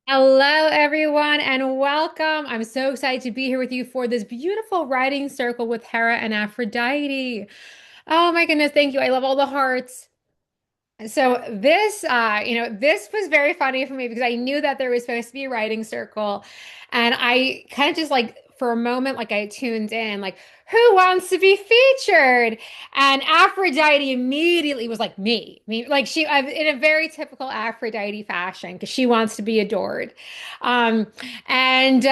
Hello, everyone, and welcome. I'm so excited to be here with you for this beautiful writing circle with Hera and Aphrodite. Oh my goodness, thank you. I love all the hearts. So this was very funny for me because I knew that there was supposed to be a writing circle, and I kind of just like for a moment, like I tuned in, like who wants to be featured? And Aphrodite immediately was like me, like in a very typical Aphrodite fashion because she wants to be adored, um, and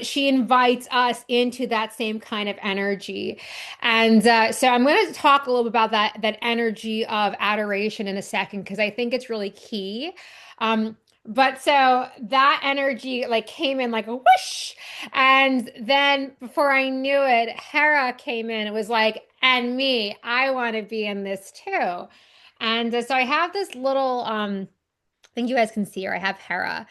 she invites us into that same kind of energy. And so I'm going to talk a little bit about that energy of adoration in a second because I think it's really key. But so that energy like came in like a whoosh, and then before I knew it, Hera came in. It was like, and me, I want to be in this too. And so I have this little I think you guys can see her. I have Hera.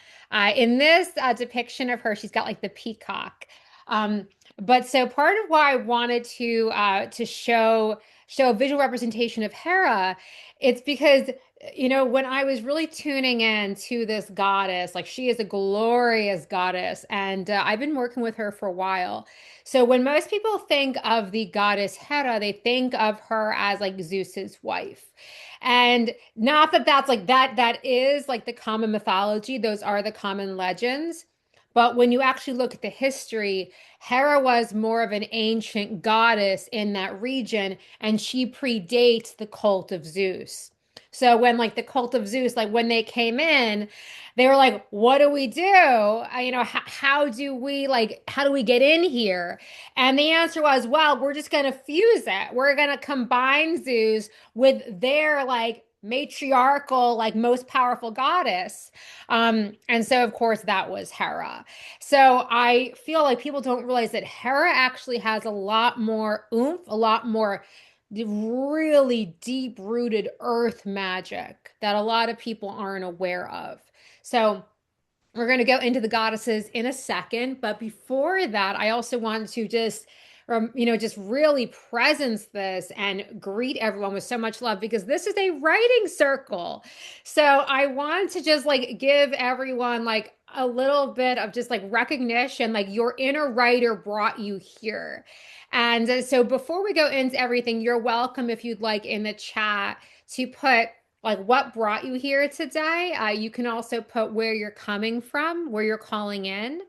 In this depiction of her, she's got like the peacock. But so part of why I wanted to show a visual representation of Hera, it's because when I was really tuning in to this goddess, like she is a glorious goddess, and I've been working with her for a while. So when most people think of the goddess Hera, they think of her as like Zeus's wife. And not that that's like that is like the common mythology, those are the common legends. But when you actually look at the history, Hera was more of an ancient goddess in that region, and she predates the cult of Zeus. So when like the cult of Zeus, like when they came in, they were like, "What do we do? How do we get in here?" And the answer was, "Well, we're just gonna fuse it. We're gonna combine Zeus with their like matriarchal, like most powerful goddess." And so of course that was Hera. So I feel like people don't realize that Hera actually has a lot more oomph, a lot more really deep-rooted earth magic that a lot of people aren't aware of. So we're going to go into the goddesses in a second, but before that, I also wanted to just really presence this and greet everyone with so much love because this is a writing circle. So I want to just like give everyone like a little bit of just like recognition, like your inner writer brought you here. And so before we go into everything, you're welcome if you'd like in the chat to put like what brought you here today. You can also put where you're coming from, where you're calling in.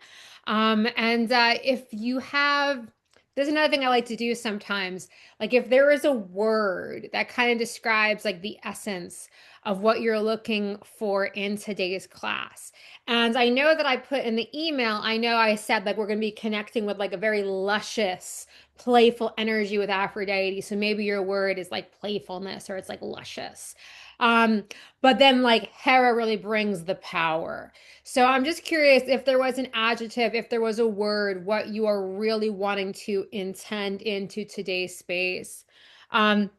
And if you have, there's another thing I like to do sometimes. Like if there is a word that kind of describes like the essence of what you're looking for in today's class. And I know that I put in the email, I know I said like we're going to be connecting with like a very luscious, playful energy with Aphrodite. So maybe your word is like playfulness or it's like luscious. Um, but then like Hera really brings the power. So I'm just curious if there was an adjective, if there was a word, what you are really wanting to intend into today's space. Um,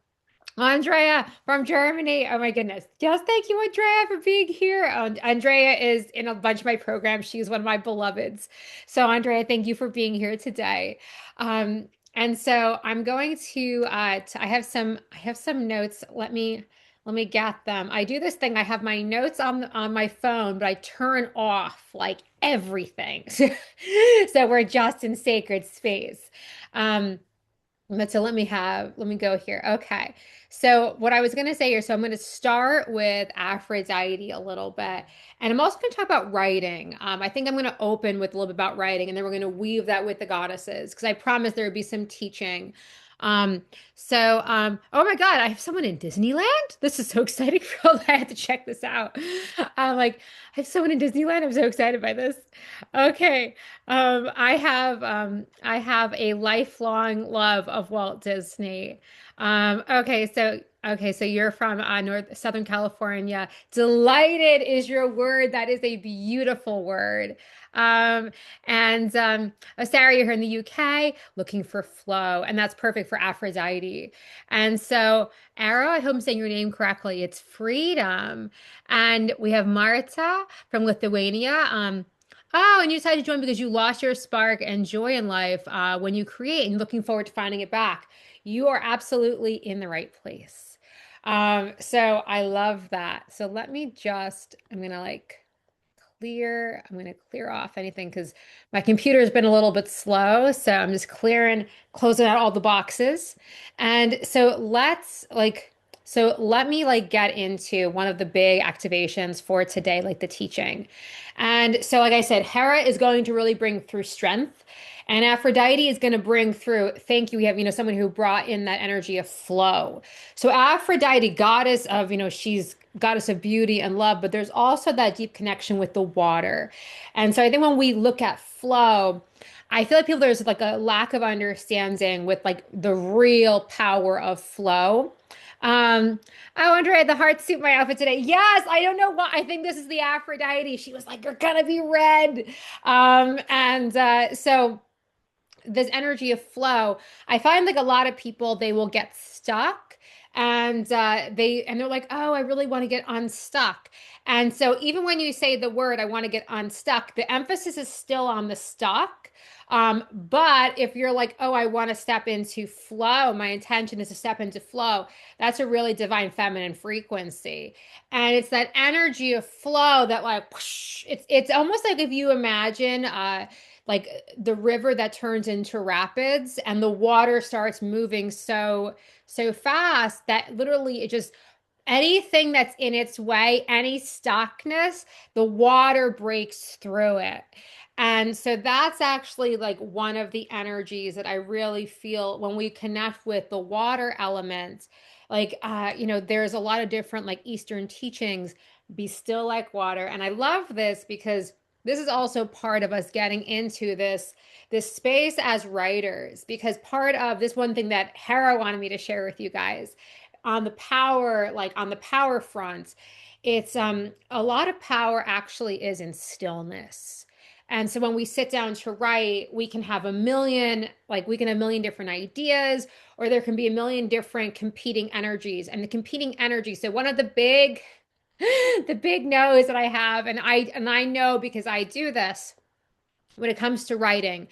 Andrea from Germany. Oh my goodness. Yes, thank you, Andrea, for being here. Oh, Andrea is in a bunch of my programs. She's one of my beloveds. So, Andrea, thank you for being here today. And so I'm going I have some notes. Let me get them. I do this thing. I have my notes on my phone, but I turn off like everything. So we're just in sacred space. Um, but so let me go here. Okay. So what I was going to say here, so I'm going to start with Aphrodite a little bit. And I'm also going to talk about writing. I think I'm going to open with a little bit about writing, and then we're going to weave that with the goddesses because I promised there would be some teaching. Um, oh my God, I have someone in Disneyland. This is so exciting. I have to check this out. I'm like, I have someone in Disneyland. I'm so excited by this. Okay. I have a lifelong love of Walt Disney. Okay, so you're from Southern California. Delighted is your word. That is a beautiful word. Um, and oh, Sarah, you're here in the UK looking for flow, and that's perfect for Aphrodite. And so, Ara, I hope I'm saying your name correctly. It's freedom. And we have Marta from Lithuania. Oh, and you decided to join because you lost your spark and joy in life when you create and looking forward to finding it back. You are absolutely in the right place. So I love that. So let me just, I'm gonna like clear. I'm going to clear off anything because my computer's been a little bit slow. So I'm just clearing, closing out all the boxes. And so let me like get into one of the big activations for today, like the teaching. And so, like I said, Hera is going to really bring through strength. And Aphrodite is going to bring through, thank you. We have, someone who brought in that energy of flow. So Aphrodite, goddess of, she's goddess of beauty and love, but there's also that deep connection with the water. And so I think when we look at flow, I feel like there's like a lack of understanding with like the real power of flow. Oh, Andrea, the heart suit my outfit today. Yes, I don't know why. I think this is the Aphrodite. She was like, "You're gonna be red," and so this energy of flow, I find like a lot of people they will get stuck and they're like, oh, I really want to get unstuck. And so even when you say the word, I want to get unstuck, the emphasis is still on the stuck. But if you're like, oh, I want to step into flow, my intention is to step into flow, that's a really divine feminine frequency. And it's that energy of flow that like whoosh, it's almost like if you imagine like the river that turns into rapids and the water starts moving so fast that literally it just anything that's in its way, any stuckness, the water breaks through it. And so that's actually like one of the energies that I really feel when we connect with the water element. Like, there's a lot of different like Eastern teachings, be still like water. And I love this because this is also part of us getting into this space as writers, because part of this one thing that Hera wanted me to share with you guys on the power front, it's a lot of power actually is in stillness. And so when we sit down to write, we can have a million different ideas, or there can be a million different competing energies. And the competing energy, so one of the big the big no's that I have, and I know because I do this when it comes to writing,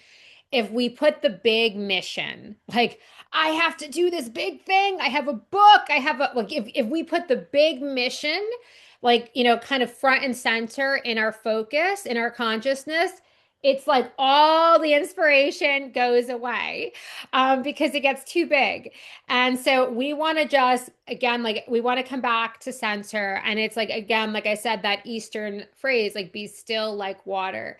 if we put the big mission, like I have to do this big thing, I have a book, I have a like if we put the big mission like, kind of front and center in our focus, in our consciousness, it's like all the inspiration goes away because it gets too big. And so we want to just, again, like we want to come back to center. And it's like, again, like I said, that Eastern phrase, like be still like water.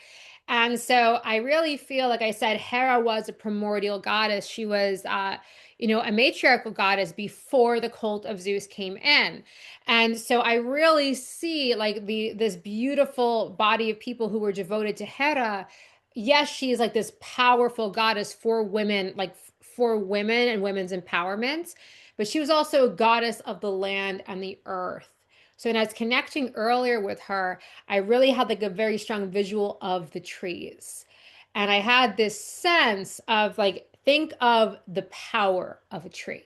And so I really feel, like I said, Hera was a primordial goddess. She was, a matriarchal goddess before the cult of Zeus came in. And so I really see like this beautiful body of people who were devoted to Hera. Yes, she's like this powerful goddess for women, like for women and women's empowerment, but she was also a goddess of the land and the earth. So when I was connecting earlier with her, I really had like a very strong visual of the trees. And I had this sense of like, think of the power of a tree.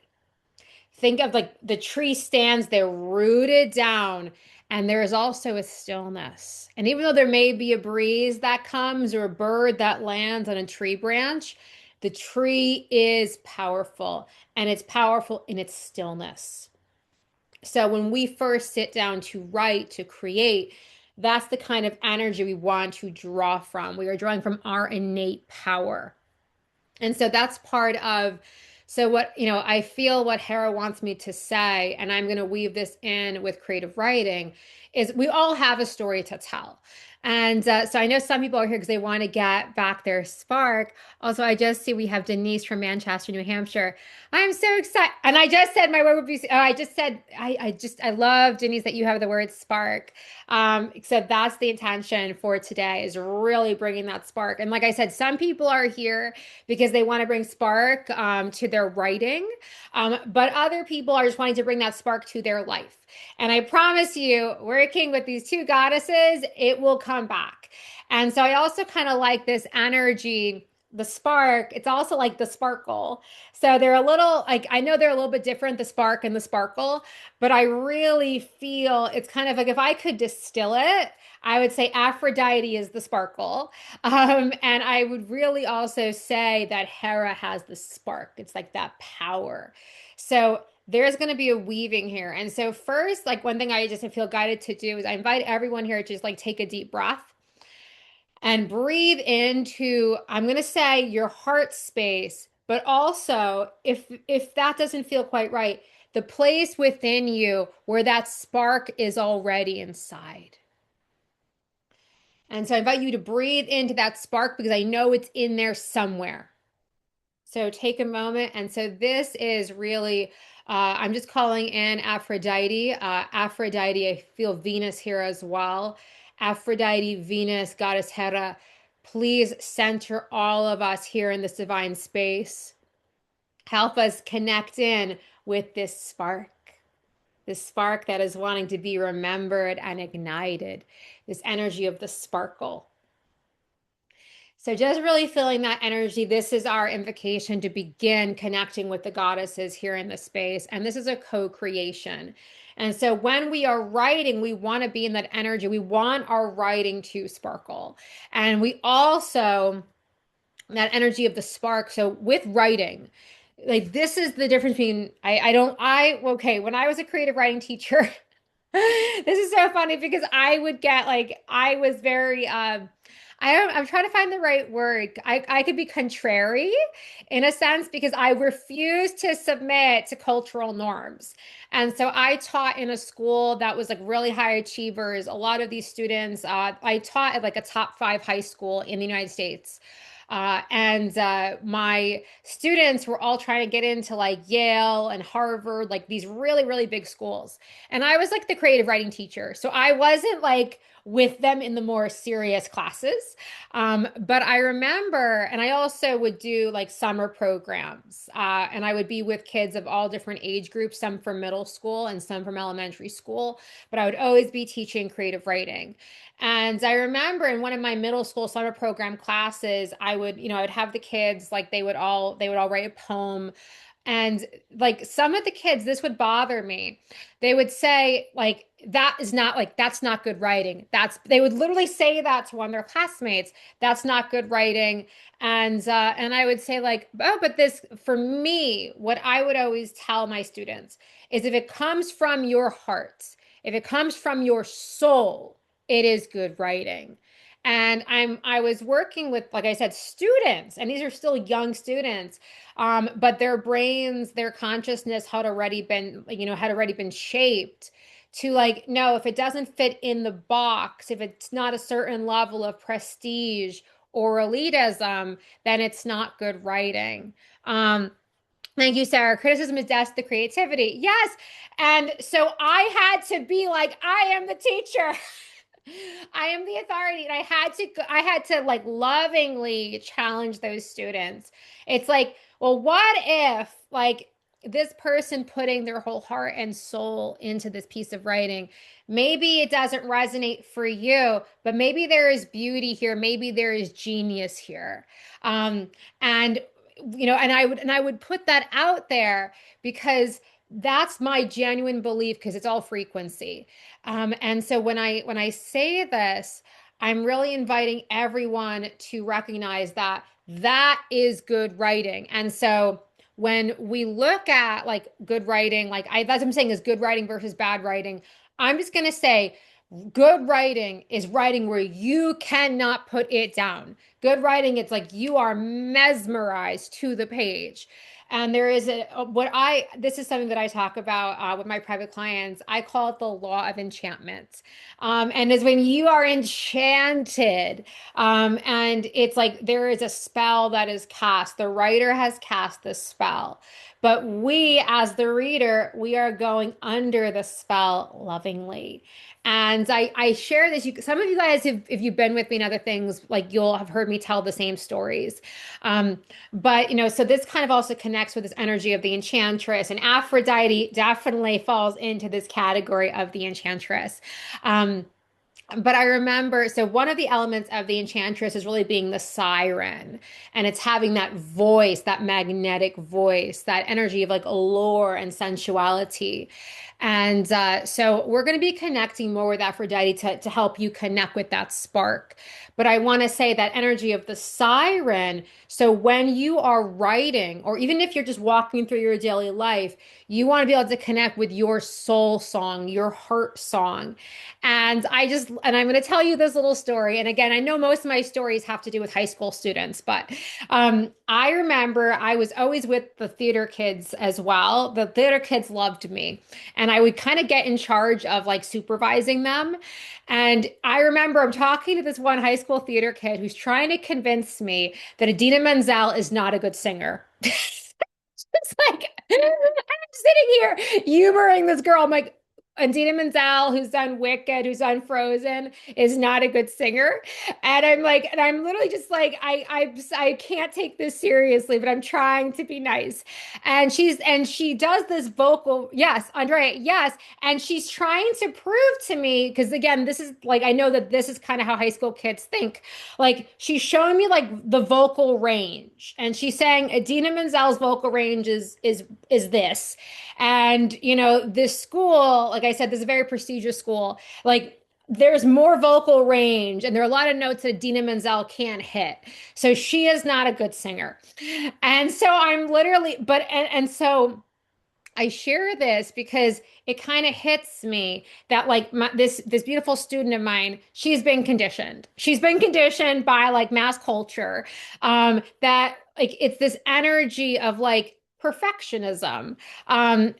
Think of like the tree stands there rooted down, and there is also a stillness. And even though there may be a breeze that comes or a bird that lands on a tree branch, the tree is powerful, and it's powerful in its stillness. So when we first sit down to write, to create, that's the kind of energy we want to draw from. We are drawing from our innate power. And so that's part of, so what, I feel what Hera wants me to say, and I'm going to weave this in with creative writing, is we all have a story to tell. And so I know some people are here because they want to get back their spark. Also, I just see we have Denise from Manchester, New Hampshire. I'm so excited. And I just said my word would be, I just said, I love, Denise, that you have the word spark. So that's the intention for today, is really bringing that spark. And like I said, some people are here because they want to bring spark to their writing. But other people are just wanting to bring that spark to their life. And I promise you, working with these two goddesses, it will come back. And so I also kind of like this energy, the spark. It's also like the sparkle. So they're a little like, I know they're a little bit different, the spark and the sparkle, but I really feel it's kind of like if I could distill it, I would say Aphrodite is the sparkle. And I would really also say that Hera has the spark. It's like that power. So there's going to be a weaving here. And so first, like one thing I just feel guided to do is I invite everyone here to just like take a deep breath and breathe into, I'm going to say your heart space, but also if that doesn't feel quite right, the place within you where that spark is already inside. And so I invite you to breathe into that spark because I know it's in there somewhere. So take a moment. And so this is really, I'm just calling in Aphrodite. Aphrodite, I feel Venus here as well. Aphrodite, Venus, Goddess Hera, please center all of us here in this divine space. Help us connect in with this spark that is wanting to be remembered and ignited, this energy of the sparkle. So just really feeling that energy, this is our invocation to begin connecting with the goddesses here in the space. And this is a co-creation. And so when we are writing, we want to be in that energy. We want our writing to sparkle. And we also, that energy of the spark. So with writing, like this is the difference between, okay, when I was a creative writing teacher, this is so funny because I would get like, I was very, I'm trying to find the right word. I could be contrary in a sense because I refuse to submit to cultural norms. And so I taught in a school that was like really high achievers. A lot of these students, I taught at like a top 5 high school in the United States. And my students were all trying to get into like Yale and Harvard, like these really, really big schools. And I was like the creative writing teacher. So I wasn't like with them in the more serious classes. But I remember, and I also would do like summer programs, and I would be with kids of all different age groups, some from middle school and some from elementary school, but I would always be teaching creative writing. And I remember in one of my middle school summer program classes, I would have the kids like they would all write a poem. And like some of the kids, this would bother me. They would say, like, that's not good writing. They would literally say that to one of their classmates. That's not good writing. And I would say, like, oh, but this, for me, what I would always tell my students is if it comes from your heart, if it comes from your soul, it is good writing. And I was working with, like I said, students, and these are still young students, but their brains, their consciousness had already been shaped to like, no, if it doesn't fit in the box, if it's not a certain level of prestige or elitism, then it's not good writing. Thank you, Sarah. Criticism is death to creativity. Yes. And so I had to be like, I am the teacher. I am the authority, and I had to like lovingly challenge those students. It's like, well, what if like this person putting their whole heart and soul into this piece of writing, maybe it doesn't resonate for you, but maybe there is beauty here, maybe there is genius here. And and I would put that out there because that's my genuine belief because it's all frequency. And so when I say this, I'm really inviting everyone to recognize that that is good writing. And so when we look at like good writing, that's what I'm saying is good writing versus bad writing. I'm just going to say good writing is writing where you cannot put it down. Good writing, it's like you are mesmerized to the page. And there is this is something that I talk about with my private clients. I call it the law of enchantment. And is when you are enchanted, and it's like there is a spell that is cast. The writer has cast the spell. But we, as the reader, we are going under the spell lovingly. And I share this. Some of you guys, if you've been with me in other things, like you'll have heard me tell the same stories. But so this kind of also connects with this energy of the enchantress, and Aphrodite definitely falls into this category of the enchantress. But I remember, so one of the elements of the enchantress is really being the siren, and it's having that voice, that magnetic voice, that energy of like allure and sensuality. And so we're going to be connecting more with Aphrodite to help you connect with that spark. But I want to say that energy of the siren. So when you are writing, or even if you're just walking through your daily life, you want to be able to connect with your soul song, your heart song. And I'm going to tell you this little story. And again, I know most of my stories have to do with high school students, but I remember I was always with the theater kids as well. The theater kids loved me, and I would kind of get in charge of like supervising them. And I remember I'm talking to this one high school theater kid who's trying to convince me that Adina Menzel is not a good singer. It's like I'm sitting here humoring this girl. I'm like, Adina Menzel, who's done Wicked, who's done Frozen, is not a good singer. And I'm like, and I'm literally just like, I can't take this seriously, but I'm trying to be nice. And she does this vocal, yes, Andrea, yes. And she's trying to prove to me, because again, this is like, I know that this is kind of how high school kids think. Like she's showing me like the vocal range, and she's saying Adina Menzel's vocal range is this. And this school, like I said, this is a very prestigious school. Like there's more vocal range, and there are a lot of notes that Dina Menzel can't hit. So she is not a good singer. And so I'm literally, but and so I share this because it kind of hits me that like this beautiful student of mine, she's been conditioned. She's been conditioned by like mass culture, that like it's this energy of like perfectionism, and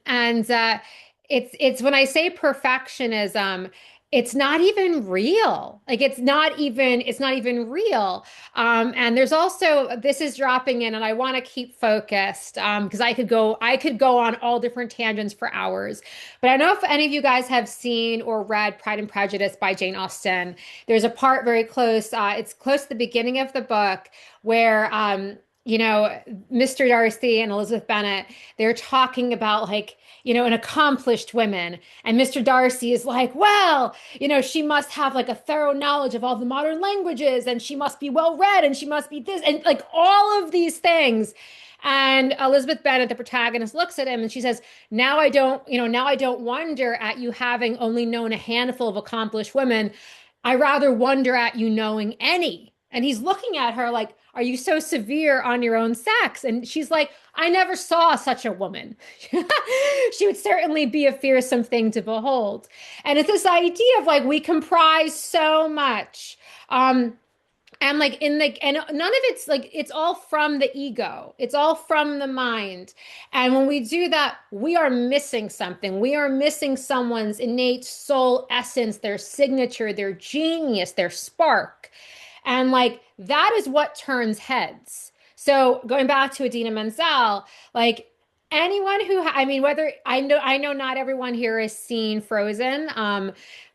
it's when I say perfectionism. It's not even real. Like it's not even real. And there's also this is dropping in, and I want to keep focused because I could go on all different tangents for hours. But I don't know if any of you guys have seen or read Pride and Prejudice by Jane Austen. There's a part very close. It's close to the beginning of the book where Mr. Darcy and Elizabeth Bennet, they're talking about like an accomplished women. And Mr. Darcy is like, well, she must have like a thorough knowledge of all the modern languages, and she must be well read, and she must be this, and like all of these things. And Elizabeth Bennet, the protagonist, looks at him and she says, now I don't wonder at you having only known a handful of accomplished women. I rather wonder at you knowing any. And he's looking at her like, are you so severe on your own sex? And she's like, I never saw such a woman. She would certainly be a fearsome thing to behold. And it's this idea of like, we comprise so much. And like and none of it's like it's all from the ego. It's all from the mind. And when we do that, we are missing something. We are missing someone's innate soul essence, their signature, their genius, their spark. And like that is what turns heads. So going back to Adina Menzel, like anyone who I mean, whether I know not everyone here has seen Frozen,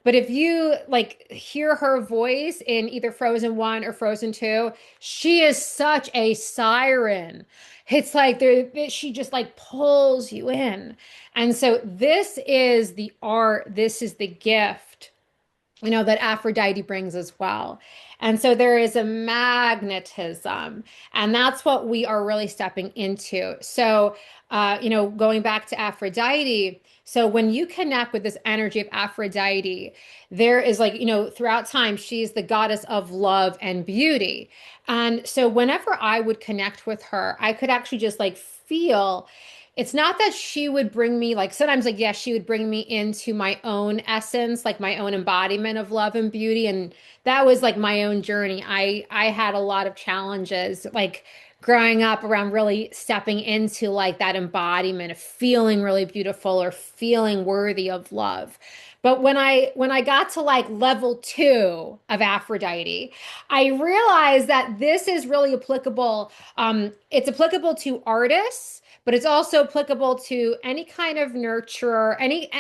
but if you like hear her voice in either Frozen 1 or Frozen 2, she is such a siren. It's like she just like pulls you in. And so this is the art, this is the gift that Aphrodite brings as well. And so there is a magnetism, and that's what we are really stepping into. So, going back to Aphrodite, so when you connect with this energy of Aphrodite, there is like, throughout time, she's the goddess of love and beauty. And so whenever I would connect with her, I could actually just like feel it's not that she would bring me like sometimes like yes she would bring me into my own essence, like my own embodiment of love and beauty, and that was like my own journey. I had a lot of challenges like growing up around really stepping into like that embodiment of feeling really beautiful or feeling worthy of love. But when I got to like level 2 of Aphrodite, I realized that this is really applicable. It's applicable to artists, but it's also applicable to any kind of nurturer,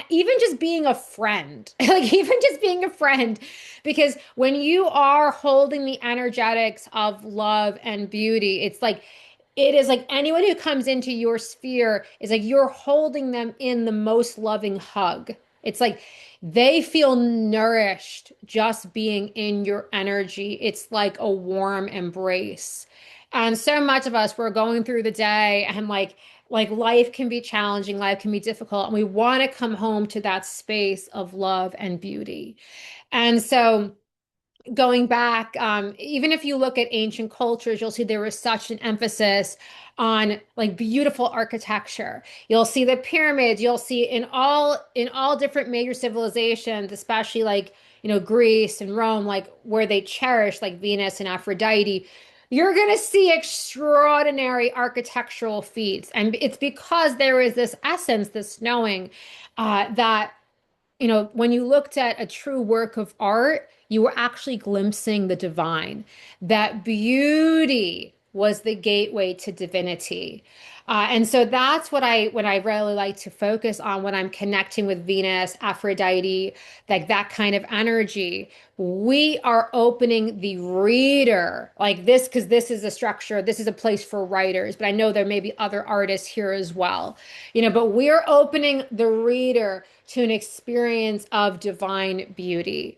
even just being a friend, like even just being a friend, because when you are holding the energetics of love and beauty, it's like it is like anyone who comes into your sphere is like you're holding them in the most loving hug. It's like they feel nourished just being in your energy. It's like a warm embrace. And so much of us, we're going through the day and like Like life can be challenging, life can be difficult, and we want to come home to that space of love and beauty. And so going back, even if you look at ancient cultures, you'll see there was such an emphasis on like beautiful architecture. You'll see the pyramids, you'll see in all different major civilizations, especially like, Greece and Rome, like where they cherish like Venus and Aphrodite. You're going to see extraordinary architectural feats. And it's because there is this essence, this knowing that when you looked at a true work of art, you were actually glimpsing the divine. That beauty was the gateway to divinity. And so that's what I really like to focus on when I'm connecting with Venus, Aphrodite, like that kind of energy. We are opening the reader like this because this is a structure, this is a place for writers, but I know there may be other artists here as well. But we're opening the reader to an experience of divine beauty.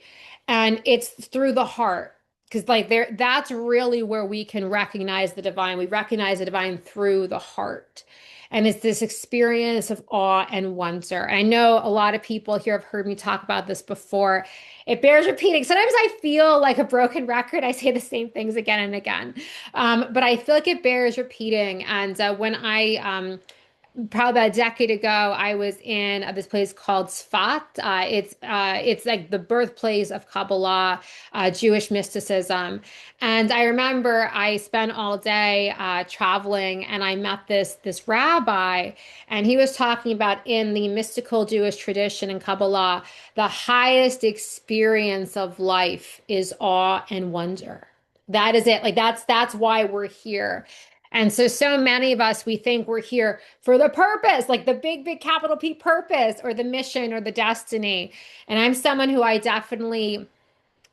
And it's through the heart. Because like that's really where we can recognize the divine. We recognize the divine through the heart. And it's this experience of awe and wonder. And I know a lot of people here have heard me talk about this before. It bears repeating. Sometimes I feel like a broken record. I say the same things again and again. But I feel like it bears repeating. And when I probably about a decade ago, I was in this place called Sfat. It's like the birthplace of Kabbalah, Jewish mysticism. And I remember I spent all day traveling, and I met this rabbi, and he was talking about in the mystical Jewish tradition in Kabbalah, the highest experience of life is awe and wonder. That is it. Like that's why we're here. And so many of us, we think we're here for the purpose, like the big, big capital P purpose or the mission or the destiny. And I'm someone who I definitely,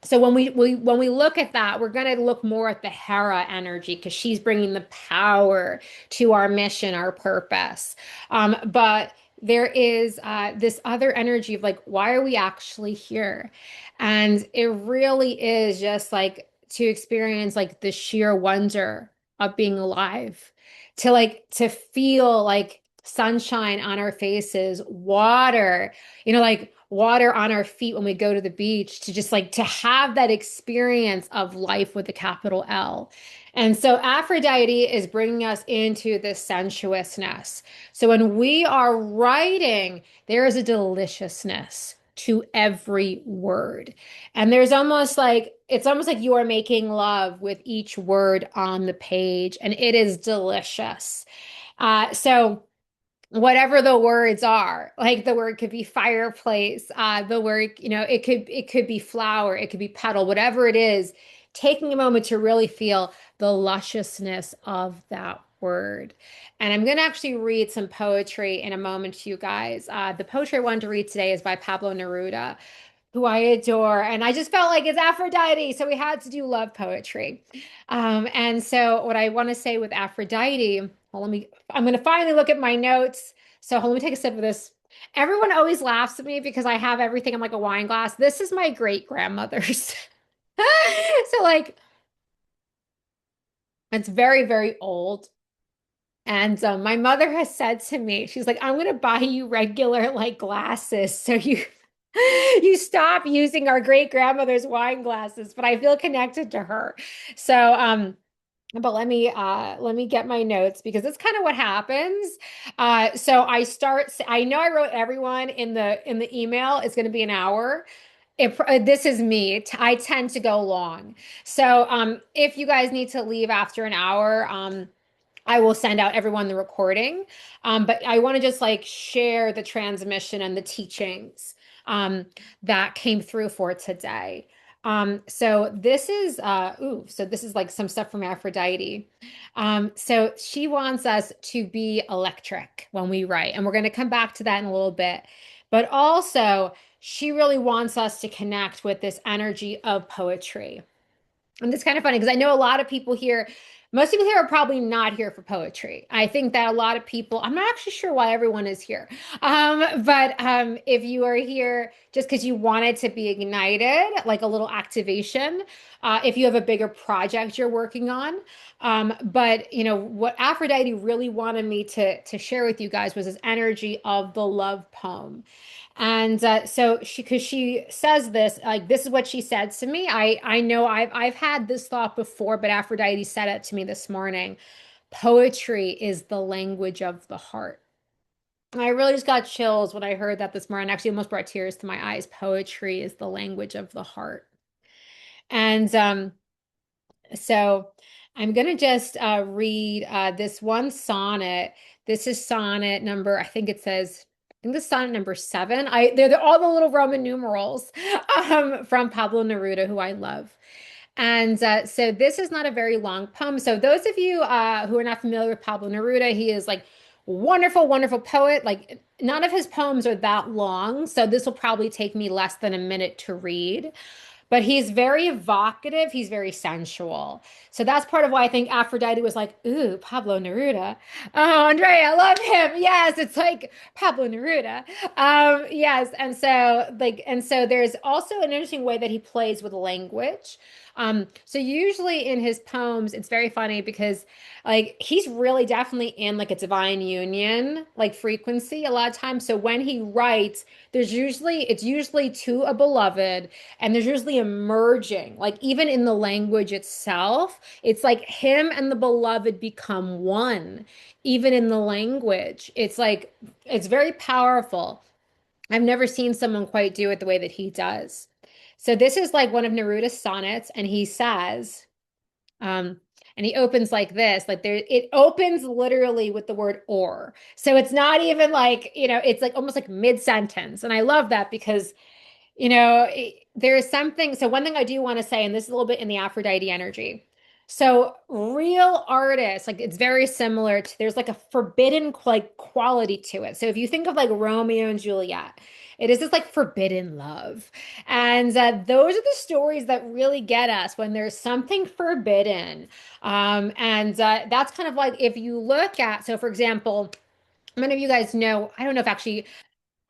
so when we look at that, we're going to look more at the Hera energy because she's bringing the power to our mission, our purpose. But there is this other energy of like, why are we actually here? And it really is just like to experience like the sheer wonder of being alive, to feel like sunshine on our faces, water, like water on our feet when we go to the beach, to just like to have that experience of life with the capital L. And so Aphrodite is bringing us into this sensuousness. So when we are writing, there is a deliciousness to every word. And there's almost like, it's almost like you are making love with each word on the page, and it is delicious. So whatever the words are, like the word could be fireplace, the word, it could be flower, it could be petal, whatever it is, taking a moment to really feel the lusciousness of that word. And I'm going to actually read some poetry in a moment to you guys. The poetry I wanted to read today is by Pablo Neruda, who I adore. And I just felt like it's Aphrodite, so we had to do love poetry. And so what I want to say with Aphrodite, well, I'm going to finally look at my notes. So let me take a sip of this. Everyone always laughs at me because I have everything in like a wine glass. This is my great grandmother's. So like it's very, very old. And my mother has said to me, she's like, I'm going to buy you regular like glasses so you stop using our great grandmother's wine glasses. But I feel connected to her. So but let me get my notes because that's kind of what happens. So I know I wrote everyone in the email. It's going to be an hour. This is me. I tend to go long. So if you guys need to leave after an hour, I will send out everyone the recording. But I want to just like share the transmission and the teachings that came through for today. So this is like some stuff from Aphrodite. So she wants us to be electric when we write, and we're going to come back to that in a little bit. But also, she really wants us to connect with this energy of poetry. And it's kind of funny because I know a lot of people here, most people here are probably not here for poetry. I think that a lot of people, I'm not actually sure why everyone is here. But if you are here just because you want it to be ignited, like a little activation, if you have a bigger project you're working on. But you know, what Aphrodite really wanted me to share with you guys was this energy of the love poem. And so because she says this, like this is what she said to me. I know I've had this thought before, but Aphrodite said it to me this morning. Poetry is the language of the heart. And I really just got chills when I heard that this morning. Actually, almost brought tears to my eyes. Poetry is the language of the heart. And so I'm going to just read this one sonnet. This is sonnet number, I think it says, I think this is sonnet number 7. They're all the little Roman numerals from Pablo Neruda, who I love. And so this is not a very long poem. So those of you who are not familiar with Pablo Neruda, he is like wonderful, wonderful poet. Like none of his poems are that long, so this will probably take me less than a minute to read. But he's very evocative. He's very sensual. So that's part of why I think Aphrodite was like, ooh, Pablo Neruda. Oh, Andrea, I love him. Yes, it's like Pablo Neruda. Yes. And so there's also an interesting way that he plays with language. So usually in his poems, it's very funny because like he's really definitely in like a divine union, like frequency a lot of times. So when he writes, it's usually to a beloved, and there's usually a merging, like even in the language itself, it's like him and the beloved become one, even in the language. It's like, it's very powerful. I've never seen someone quite do it the way that he does. So this is like one of Neruda's sonnets, and he says, um, and he opens like this, like there, it opens literally with the word or. So it's not even like, it's like almost like mid-sentence. And I love that because there's something. So, one thing I do want to say, and this is a little bit in the Aphrodite energy. So, real artists, like it's very similar to, there's like a forbidden like quality to it. So, if you think of like Romeo and Juliet, it is this like forbidden love. And those are the stories that really get us when there's something forbidden. And that's kind of like if you look at, so for example, many of you guys know, I don't know if actually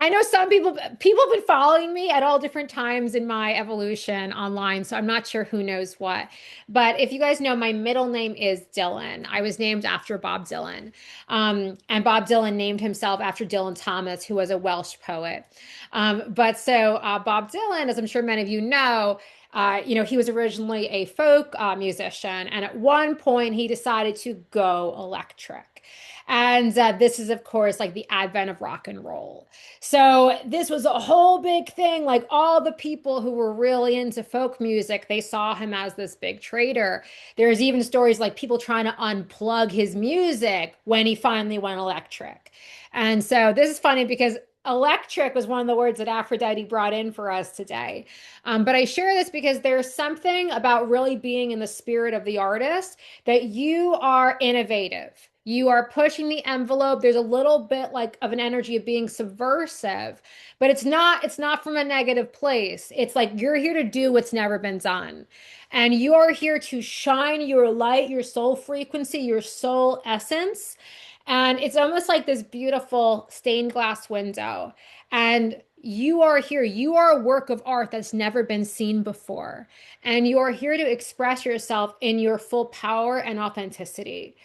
I know some people have been following me at all different times in my evolution online, so I'm not sure who knows what. But if you guys know, my middle name is Dylan. I was named after Bob Dylan. And Bob Dylan named himself after Dylan Thomas, who was a Welsh poet. But Bob Dylan, as I'm sure many of you know, he was originally a folk musician, and at one point he decided to go electric. And this is, of course, like the advent of rock and roll. So this was a whole big thing. Like all the people who were really into folk music, they saw him as this big traitor. There's even stories like people trying to unplug his music when he finally went electric. And so this is funny because electric was one of the words that Aphrodite brought in for us today. But I share this because there's something about really being in the spirit of the artist that you are innovative. You are pushing the envelope. There's a little bit like of an energy of being subversive, but it's not from a negative place. It's like you're here to do what's never been done. And you are here to shine your light, your soul frequency, your soul essence. And it's almost like this beautiful stained glass window. And you are here. You are a work of art that's never been seen before. And you are here to express yourself in your full power and authenticity.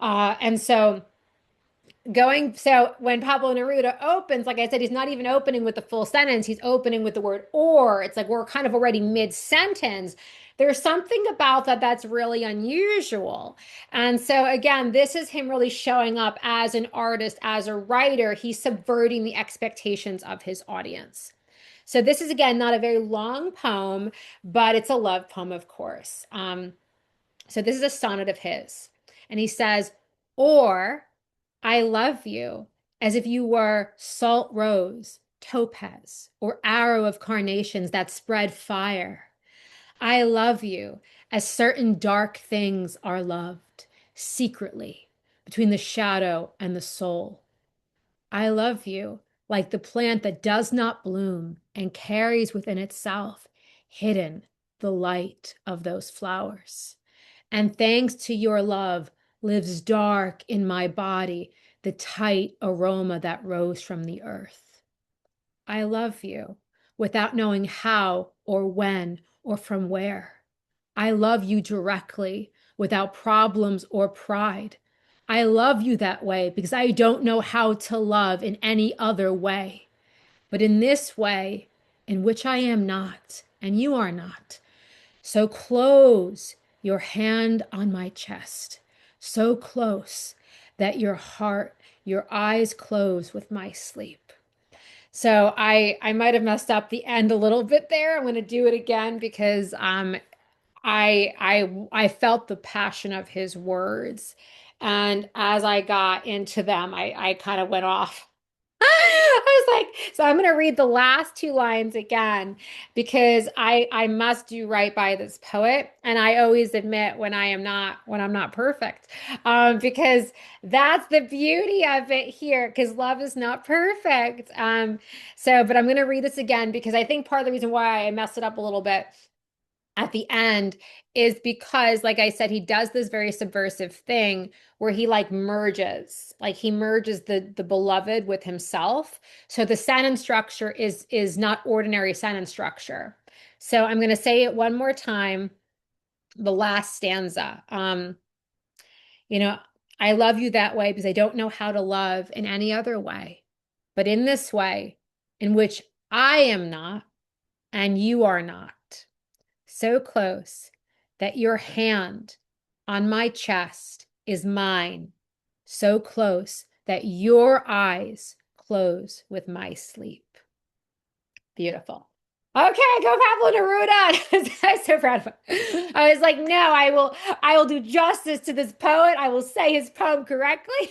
And so when Pablo Neruda opens, like I said, he's not even opening with the full sentence. He's opening with the word or. It's like we're kind of already mid-sentence. There's something about that that's really unusual. And so again, this is him really showing up as an artist, as a writer. He's subverting the expectations of his audience. So this is again not a very long poem, but it's a love poem, of course. So this is a sonnet of his. And he says, or I love you as if you were salt rose, topaz, or arrow of carnations that spread fire. I love you as certain dark things are loved, secretly, between the shadow and the soul. I love you like the plant that does not bloom and carries within itself, hidden, the light of those flowers. And thanks to your love, lives dark in my body the tight aroma that rose from the earth. I love you without knowing how or when or from where. I love you directly without problems or pride. I love you that way because I don't know how to love in any other way. But in this way, in which I am not, and you are not. So close your hand on my chest, so close that your eyes close with my sleep. So I might have messed up the end a little bit there. I'm going to do it again because I felt the passion of his words. And as I got into them, I kind of went off. I was like, so I'm going to read the last two lines again because I must do right by this poet, and I always admit when I'm not perfect, because that's the beauty of it here. Because love is not perfect. But I'm going to read this again because I think part of the reason why I messed it up a little bit at the end is because, like I said, he does this very subversive thing where he like he merges the beloved with himself. So the sentence structure is not ordinary sentence structure. So I'm going to say it one more time, the last stanza. You know, I love you that way because I don't know how to love in any other way, but in this way, in which I am not and you are not. So close that your hand on my chest is mine, so close that your eyes close with my sleep. Beautiful. Okay, go Pablo Neruda. I'm so proud of him. I was like, no, I will do justice to this poet. I will say his poem correctly.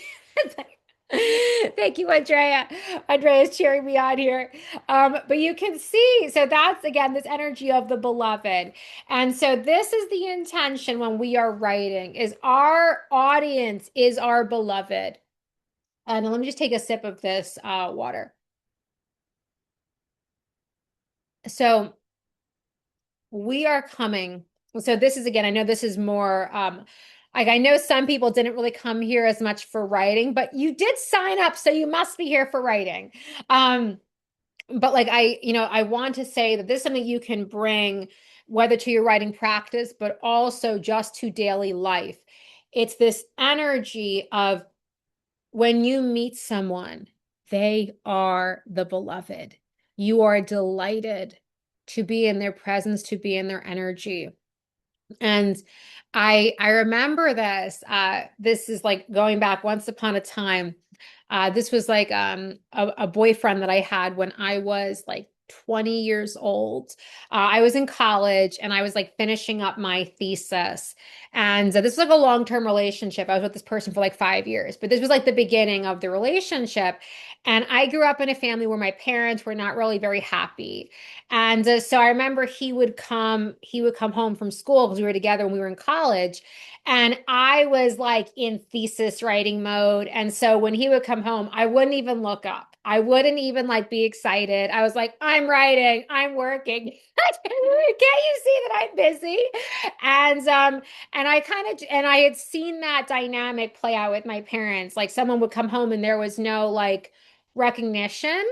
Thank you, Andrea. Andrea's cheering me on here. But you can see, so that's again this energy of the beloved. And so this is the intention when we are writing, is our audience is our beloved. And let me just take a sip of this water. So we are coming. So this is again, I know this is more like I know some people didn't really come here as much for writing, but you did sign up, so you must be here for writing. But like I want to say that this is something you can bring whether to your writing practice, but also just to daily life. It's this energy of when you meet someone, they are the beloved. You are delighted to be in their presence, to be in their energy. And I remember this. This is like going back once upon a time. This was like a boyfriend that I had when I was like 20 years old. I was in college and I was like finishing up my thesis. And this was like a long-term relationship. I was with this person for like 5 years, but this was like the beginning of the relationship. And I grew up in a family where my parents were not really very happy. And so I remember he would come home from school because we were together when we were in college. And I was like in thesis writing mode. And so when he would come home, I wouldn't even look up. I wouldn't even like be excited. I was like, I'm writing, I'm working. Can't you see that I'm busy? And I had seen that dynamic play out with my parents. Like someone would come home and there was no like recognition.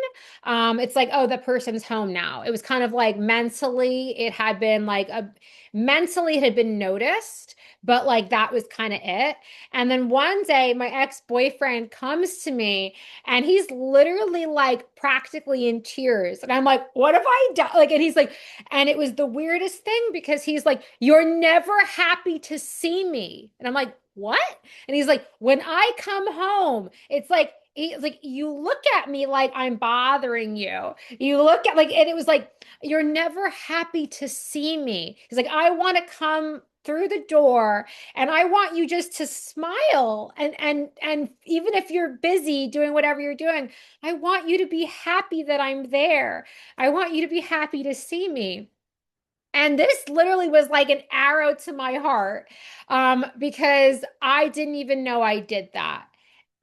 It's like, oh, the person's home now. It was kind of like mentally it had been noticed, but like that was kind of it. And then one day my ex-boyfriend comes to me and he's literally like practically in tears. And I'm like, what have I done? Like, and he's like, and it was the weirdest thing because he's like, you're never happy to see me. And I'm like, what? And he's like, when I come home, it's like you look at me like I'm bothering you. You look at like, and it was like, you're never happy to see me. He's like, I want to come through the door and I want you just to smile and even if you're busy doing whatever you're doing, I want you to be happy that I'm there. I want you to be happy to see me. And this literally was like an arrow to my heart, because I didn't even know I did that.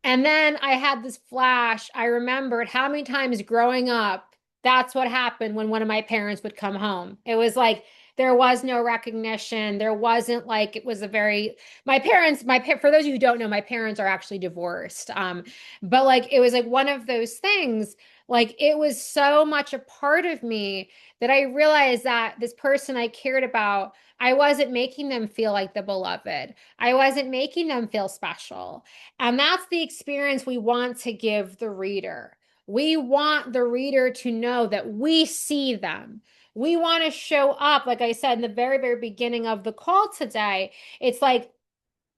And then I had this flash. I remembered how many times growing up, that's what happened when one of my parents would come home. It was like there was no recognition. There wasn't like it was a very my parents, for those of you who don't know, my parents are actually divorced. But like it was like one of those things, like it was so much a part of me that I realized that this person I cared about, I wasn't making them feel like the beloved. I wasn't making them feel special. And that's the experience we want to give the reader. We want the reader to know that we see them. We want to show up, like I said in the very, very beginning of the call today. It's like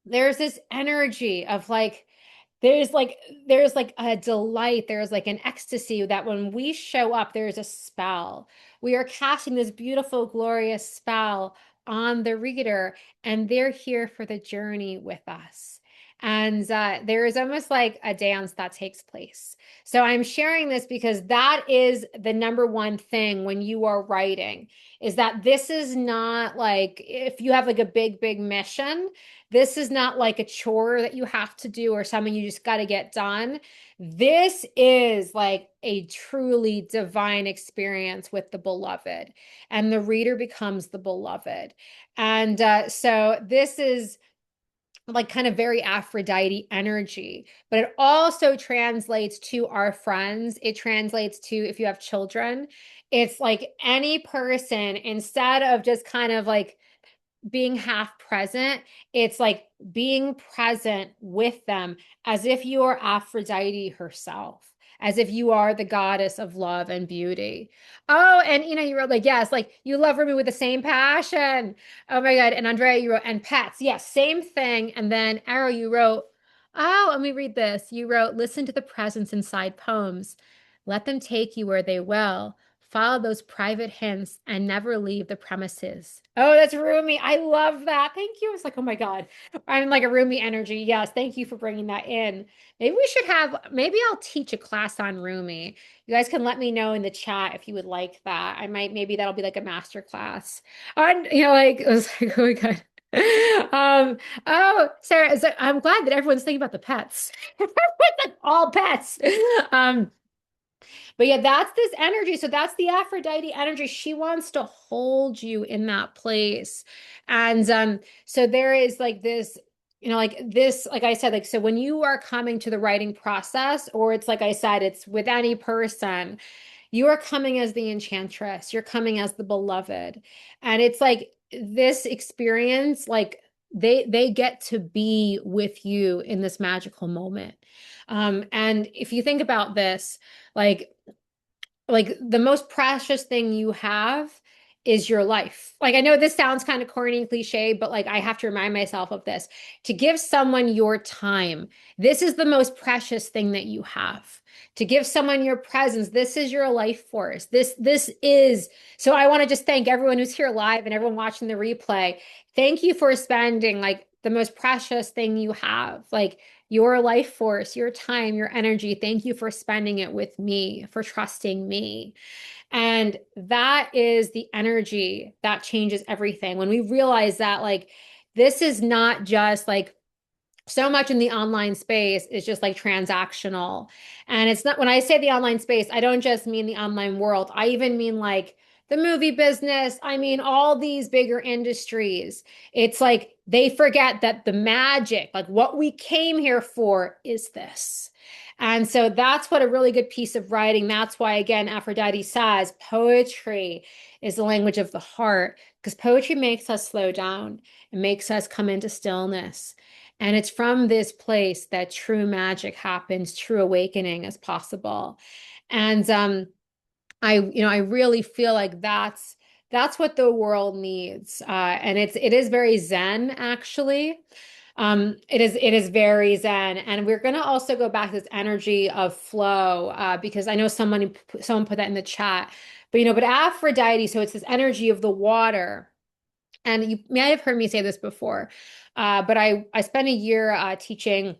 there's this energy of like, there's like a delight, there's like an ecstasy that when we show up, there's a spell. We are casting this beautiful, glorious spell on the reader, and they're here for the journey with us. And there is almost like a dance that takes place. So I'm sharing this because that is the number one thing when you are writing, is that this is not like if you have like a big, big mission, this is not like a chore that you have to do or something you just got to get done. This is like a truly divine experience with the beloved, and the reader becomes the beloved. And so this is like kind of very Aphrodite energy, but it also translates to our friends. It translates to if you have children. It's like any person, instead of just kind of like being half present, it's like being present with them as if you are Aphrodite herself, as if you are the goddess of love and beauty. Oh, and you wrote like, yes, like you love Rumi with the same passion. Oh my God. And Andrea, you wrote, and pets. Yes, same thing. And then Arrow, you wrote, oh, let me read this. You wrote, listen to the presence inside poems. Let them take you where they will. Follow those private hints and never leave the premises. Oh, that's Rumi. I love that. Thank you. It's like, oh my God. I'm like a Rumi energy. Yes. Thank you for bringing that in. Maybe I'll teach a class on Rumi. You guys can let me know in the chat if you would like that. Maybe that'll be like a master class. And, like, it was like, oh my God. Oh, Sarah, I'm glad that everyone's thinking about the pets. All pets. Um, but yeah, that's this energy. So that's the Aphrodite energy. She wants to hold you in that place. And so there is like this, like this, like I said, like so when you are coming to the writing process, or it's like I said, it's with any person, you are coming as the enchantress, you're coming as the beloved. And it's like this experience, like they get to be with you in this magical moment. And if you think about this, like the most precious thing you have is your life. Like I know this sounds kind of corny and cliche, but like I have to remind myself of this. To give someone your time, this is the most precious thing that you have. To give someone your presence, this is your life force. This is so I want to just thank everyone who's here live and everyone watching the replay. Thank you for spending like the most precious thing you have. Like your life force, your time, your energy. Thank you for spending it with me, for trusting me. And that is the energy that changes everything. When we realize that, like, this is not just like so much in the online space is just like transactional. And it's not, when I say the online space, I don't just mean the online world. I even mean like the movie business. I mean, all these bigger industries. It's like they forget that the magic, like what we came here for, is this. And so that's what a really good piece of writing. That's why, again, Aphrodite says poetry is the language of the heart, because poetry makes us slow down. It makes us come into stillness. And it's from this place that true magic happens, true awakening is possible. And I really feel like that's what the world needs. And it is very Zen, actually. It is very Zen. And we're gonna also go back to this energy of flow, because I know someone put that in the chat. But Aphrodite, so it's this energy of the water. And you may have heard me say this before, but I spent a year teaching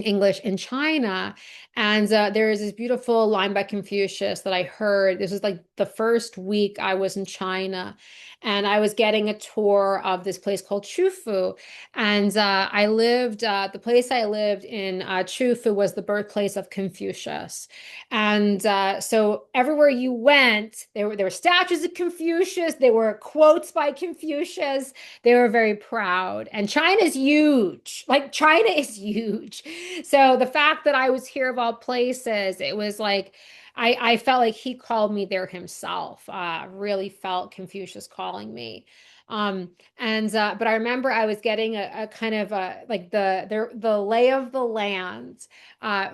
English in China, and there is this beautiful line by Confucius that I heard. This was like the first week I was in China, and I was getting a tour of this place called Chufu. And the place I lived in, Chufu was the birthplace of Confucius. And so everywhere you went, there were statues of Confucius, there were quotes by Confucius. They were very proud. And China's huge. Like China is huge. So the fact that I was here of all places, it was like I felt like he called me there himself. Really felt Confucius calling me. Um, and but I remember I was getting a kind of like the lay of the land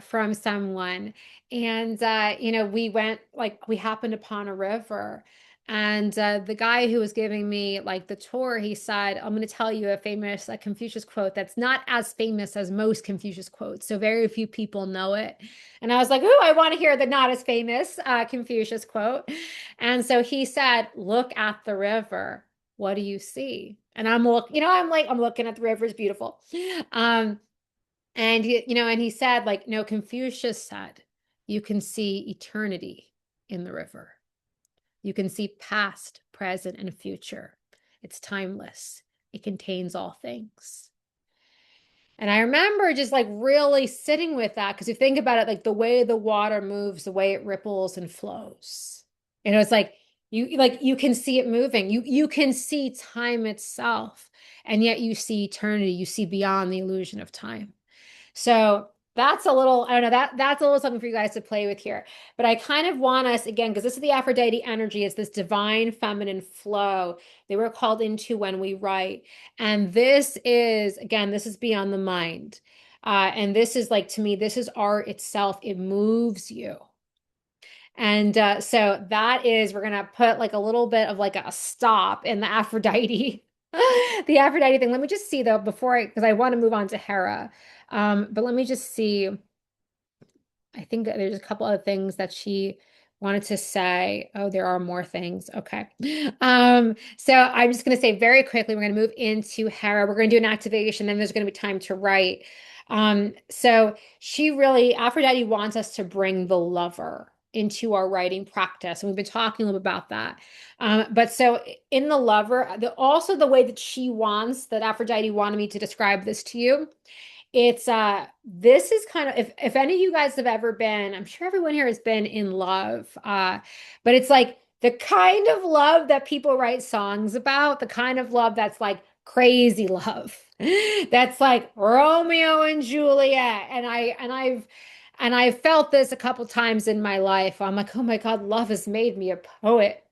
from someone. And we went like we happened upon a river. And the guy who was giving me like the tour, he said, I'm going to tell you a famous Confucius quote that's not as famous as most Confucius quotes. So very few people know it. And I was like, oh, I want to hear the not as famous Confucius quote. And so he said, look at the river. What do you see? And I'm looking at the river, it's beautiful. Um, and he said, like, no, Confucius said, you can see eternity in the river. You can see past, present, and future. It's timeless. It contains all things. And I remember just like really sitting with that because you think about it, like the way the water moves, the way it ripples and flows. It's like you can see it moving. You can see time itself, and yet you see eternity. You see beyond the illusion of time. So that's a little, I don't know, that's a little something for you guys to play with here. But I kind of want us again, because this is the Aphrodite energy, it's this divine feminine flow that we're called into when we write. And this is, again, this is beyond the mind. And this is like, to me, this is art itself. It moves you. And so that is, we're gonna put like a little bit of like a stop in the Aphrodite, the Aphrodite thing. Let me just see though because I want to move on to Hera. But let me just see. I think that there's a couple other things that she wanted to say. Oh, there are more things. Okay. So I'm just going to say very quickly, we're going to move into Hera. We're going to do an activation, then there's going to be time to write. So Aphrodite wants us to bring the lover into our writing practice. And we've been talking a little bit about that. But so in the lover, also the way that Aphrodite wanted me to describe this to you, it's this is kind of if any of you guys have ever been, I'm sure everyone here has been in love. But it's like the kind of love that people write songs about, the kind of love that's like crazy love. That's like Romeo and Juliet. And I've felt this a couple times in my life. I'm like, oh my God, love has made me a poet.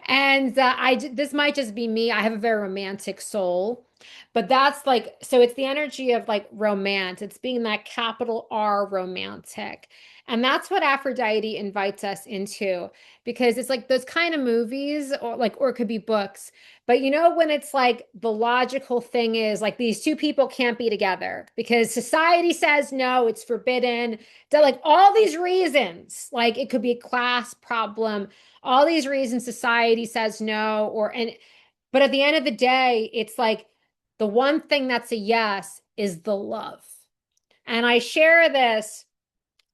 And this might just be me. I have a very romantic soul. But that's like, so it's the energy of like romance. It's being that capital R romantic. And that's what Aphrodite invites us into because it's like those kind of movies or it could be books. But when it's like the logical thing is like these two people can't be together because society says no, it's forbidden. So like all these reasons, like it could be a class problem, all these reasons society says no, but at the end of the day, it's like the one thing that's a yes is the love. And I share this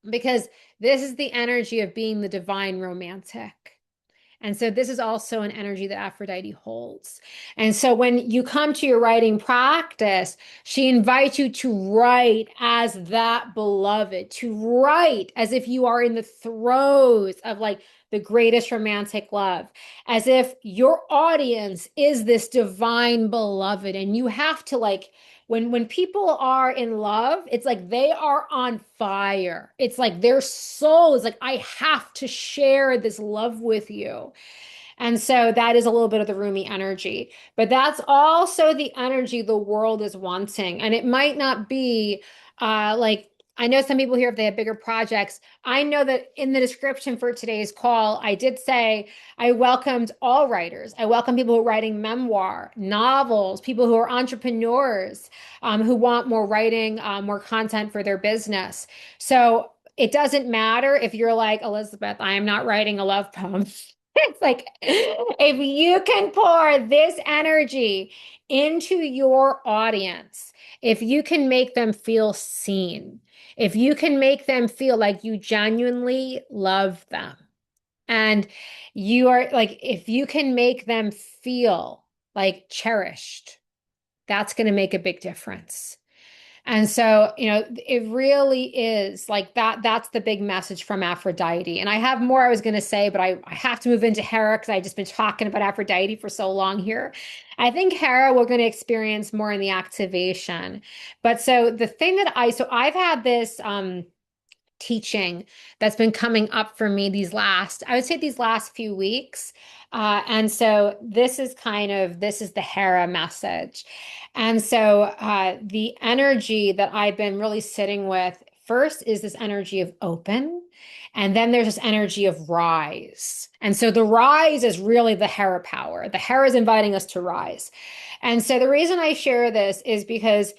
because this is the energy of being the divine romantic. And so this is also an energy that Aphrodite holds. And so when you come to your writing practice, she invites you to write as that beloved, to write as if you are in the throes of like the greatest romantic love, as if your audience is this divine beloved. And you have to like, when people are in love, it's like they are on fire. It's like their soul is like, I have to share this love with you. And so that is a little bit of the Rumi energy. But that's also the energy the world is wanting. And it might not be like, I know some people here, if they have bigger projects, I know that in the description for today's call, I did say I welcomed all writers. I welcome people who are writing memoir, novels, people who are entrepreneurs, who want more writing, more content for their business. So it doesn't matter if you're like, Elizabeth, I am not writing a love poem. It's like if you can pour this energy into your audience, if you can make them feel seen, if you can make them feel like you genuinely love them, And you are like, if you can make them feel like cherished, that's going to make a big difference. And so, it really is like that. That's the big message from Aphrodite. And I have more I was going to say, but I have to move into Hera because I've just been talking about Aphrodite for so long here. I think Hera we're going to experience more in the activation. But so the thing so I've had this teaching that's been coming up for me I would say these last few weeks. And so this is the Hera message. And so the energy that I've been really sitting with first is this energy of open. And then there's this energy of rise. And so the rise is really the Hera power. The Hera is inviting us to rise. And so the reason I share this is because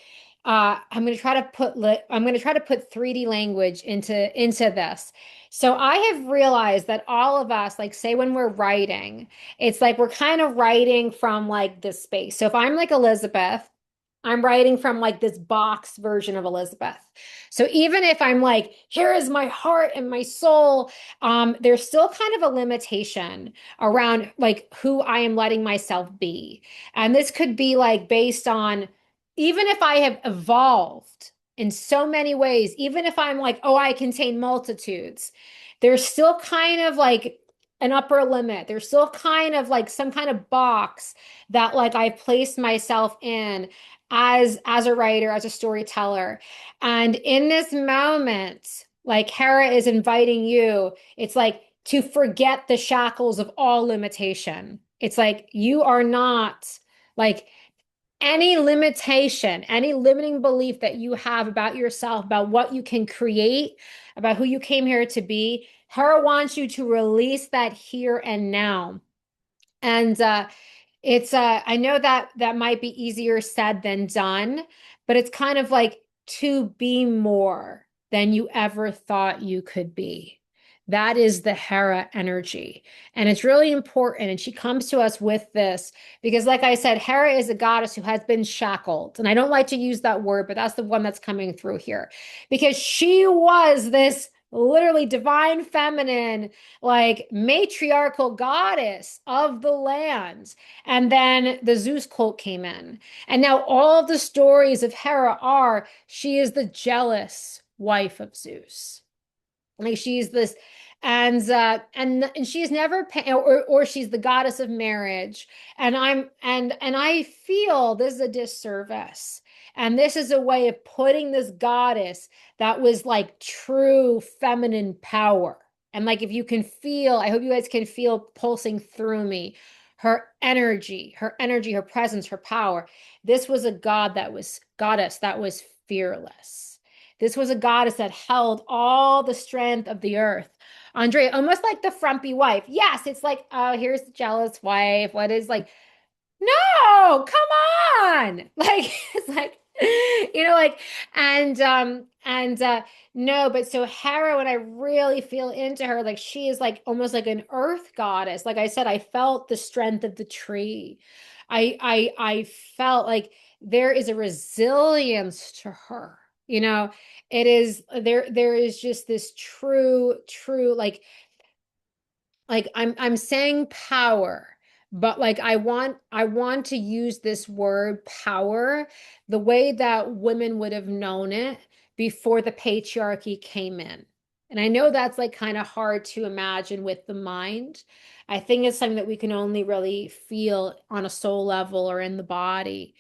I'm going to try to put 3D language into this. So I have realized that all of us, like say when we're writing, it's like we're kind of writing from like this space. So if I'm like Elizabeth, I'm writing from like this box version of Elizabeth. So even if I'm like, here is my heart and my soul, there's still kind of a limitation around like who I am letting myself be. And this could be like based on, even if I have evolved in so many ways, even if I'm like, oh, I contain multitudes, there's still kind of like an upper limit. There's still kind of like some kind of box that like I've placed myself in as a writer, as a storyteller. And in this moment, like Hera is inviting you, it's like to forget the shackles of all limitation. It's like you are not like any limitation, any limiting belief that you have about yourself, about what you can create, about who you came here to be. Hera wants you to release that here and now. And I know that that might be easier said than done, but it's kind of like to be more than you ever thought you could be. That is the Hera energy. And it's really important. And she comes to us with this because, like I said, Hera is a goddess who has been shackled. And I don't like to use that word, but that's the one that's coming through here because she was this literally divine feminine, like matriarchal goddess of the land. And then the Zeus cult came in. And now all of the stories of Hera are she is the jealous wife of Zeus. Like she's this, and she's never or she's the goddess of marriage. And I feel this is a disservice. And this is a way of putting this goddess that was like true feminine power. And like if you can feel, I hope you guys can feel pulsing through me, her presence, her power. This was a goddess that was fearless. This was a goddess that held all the strength of the earth. Andrea, almost like the frumpy wife. Yes, it's like, oh, here's the jealous wife. What is like, no, come on. Like, it's like, like, and no, but so Hera, when I really feel into her, like she is like almost like an earth goddess. Like I said, I felt the strength of the tree. I felt like there is a resilience to her. It is there is just this true like I'm saying power, but like I want to use this word power the way that women would have known it before the patriarchy came in. And I know that's like kind of hard to imagine with the mind. I think it's something that we can only really feel on a soul level or in the body.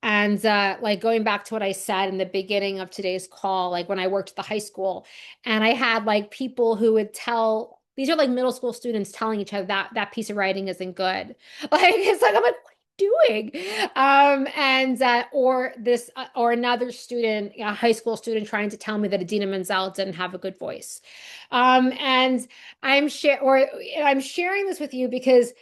And like going back to what I said in the beginning of today's call, like when I worked at the high school, and I had like people who would tell, these are like middle school students telling each other that that piece of writing isn't good. Like it's like I'm like, what are you doing? And or another student, a high school student, trying to tell me that Adina Menzel didn't have a good voice. And I'm sharing this with you because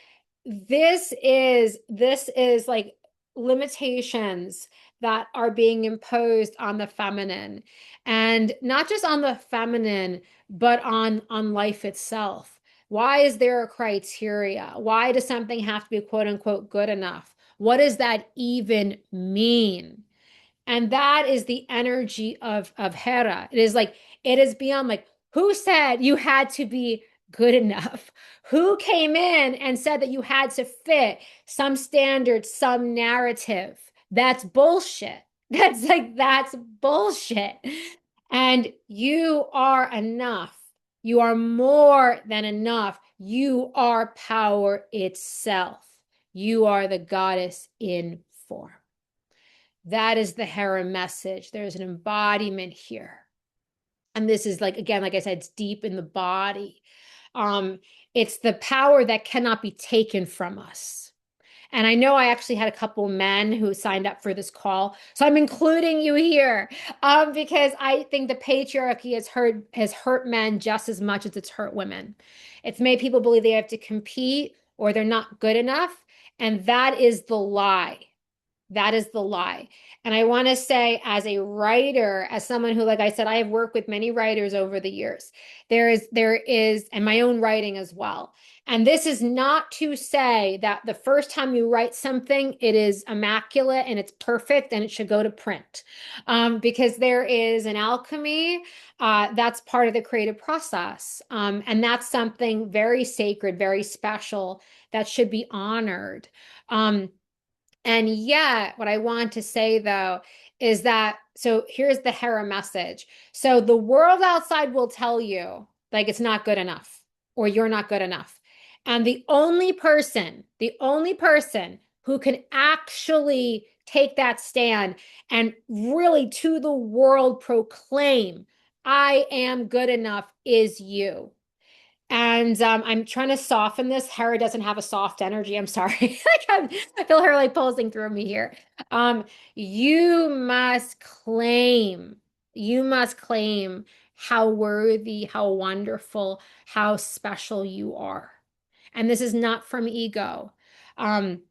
this is like limitations that are being imposed on the feminine, and not just on the feminine but on life itself. Why is there a criteria? Why does something have to be quote unquote good enough? What does that even mean? And that is the energy of Hera. It is like, it is beyond like, who said you had to be good enough? Who came in and said that you had to fit some standard, some narrative? That's bullshit. That's bullshit. And you are enough. You are more than enough. You are power itself. You are the goddess in form. That is the Hera message. There's an embodiment here. And this is like, again, like I said, it's deep in the body. Um, it's the power that cannot be taken from us. And I know I actually had a couple men who signed up for this call. So I'm including you here because I think the patriarchy has hurt men just as much as it's hurt women. It's made people believe they have to compete or they're not good enough. And that is the lie. That is the lie. And I want to say, as a writer, as someone who, like I said, I have worked with many writers over the years. And my own writing as well. And this is not to say that the first time you write something, it is immaculate and it's perfect and it should go to print. Because there is an alchemy that's part of the creative process. And that's something very sacred, very special that should be honored. And yet, what I want to say though is that, so here's the Hera message. So the world outside will tell you like it's not good enough or you're not good enough. And the only person who can actually take that stand and really to the world proclaim, I am good enough is you. And I'm trying to soften this. Hera doesn't have a soft energy. I'm sorry. I feel her like pulsing through me here. Um, you must claim, you must claim how worthy, how wonderful, how special you are. And this is not from ego. Um,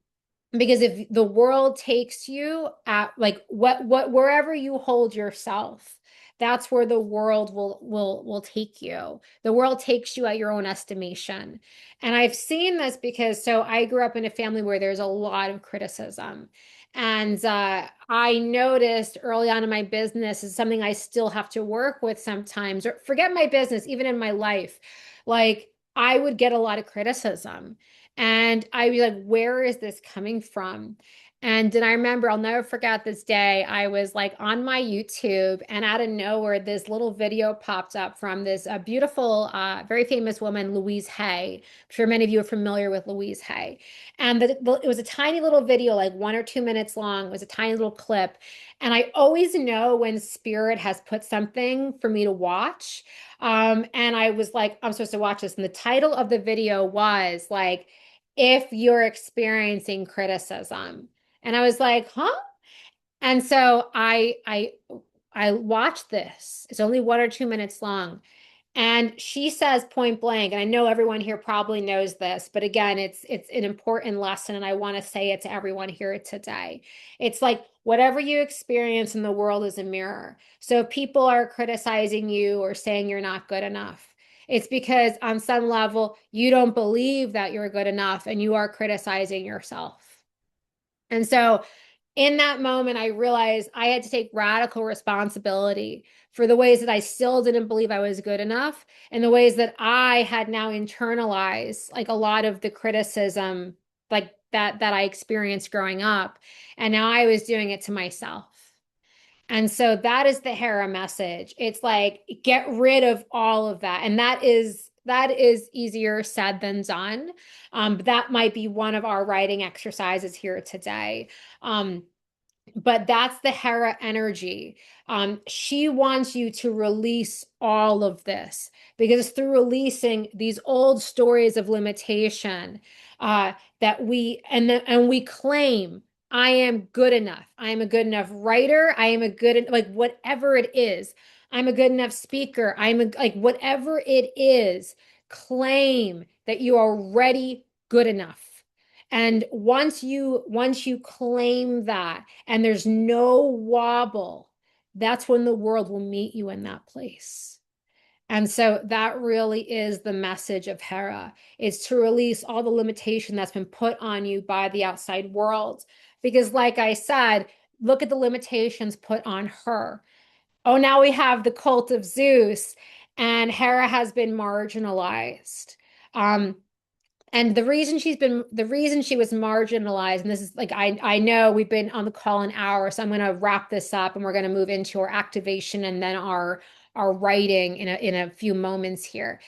because if the world takes you at like what wherever you hold yourself, that's where the world will take you. The world takes you at your own estimation. And I've seen this because so I grew up in a family where there's a lot of criticism. And I noticed early on in my business is something I still have to work with sometimes, or forget my business, even in my life. Like I would get a lot of criticism. And I'd be like, where is this coming from? And then I remember, I'll never forget this day. I was like on my YouTube, and out of nowhere, this little video popped up from this beautiful, very famous woman, Louise Hay. I'm sure many of you are familiar with Louise Hay. And it was a tiny little video, like 1 or 2 minutes long. It was a tiny little clip. And I always know when Spirit has put something for me to watch. And I was like, I'm supposed to watch this. And the title of the video was like, if you're experiencing criticism. And I was like, huh? And so I watched this. It's only 1 or 2 minutes long. And she says point blank, and I know everyone here probably knows this, but again, it's an important lesson, and I want to say it to everyone here today. It's like whatever you experience in the world is a mirror. So if people are criticizing you or saying you're not good enough, it's because on some level you don't believe that you're good enough and you are criticizing yourself. And so in that moment, I realized I had to take radical responsibility for the ways that I still didn't believe I was good enough and the ways that I had now internalized like a lot of the criticism like that I experienced growing up. And now I was doing it to myself. And so that is the Hera message. It's like get rid of all of that. And that is easier said than done. But that might be one of our writing exercises here today. But that's the Hera energy. She wants you to release all of this because through releasing these old stories of limitation, that we claim I am good enough. I am a good enough writer. I am a good like whatever it is. I'm a good enough speaker. Like whatever it is. Claim that you are already good enough. And once you claim that and there's no wobble, that's when the world will meet you in that place. And so that really is the message of Hera, is to release all the limitation that's been put on you by the outside world. Because like I said, look at the limitations put on her. Oh, now we have the cult of Zeus. and Hera has been marginalized. Um, and the reason she was marginalized, and this is like I know we've been on the call an hour, so I'm going to wrap this up and we're going to move into our activation and then our writing in a few moments here.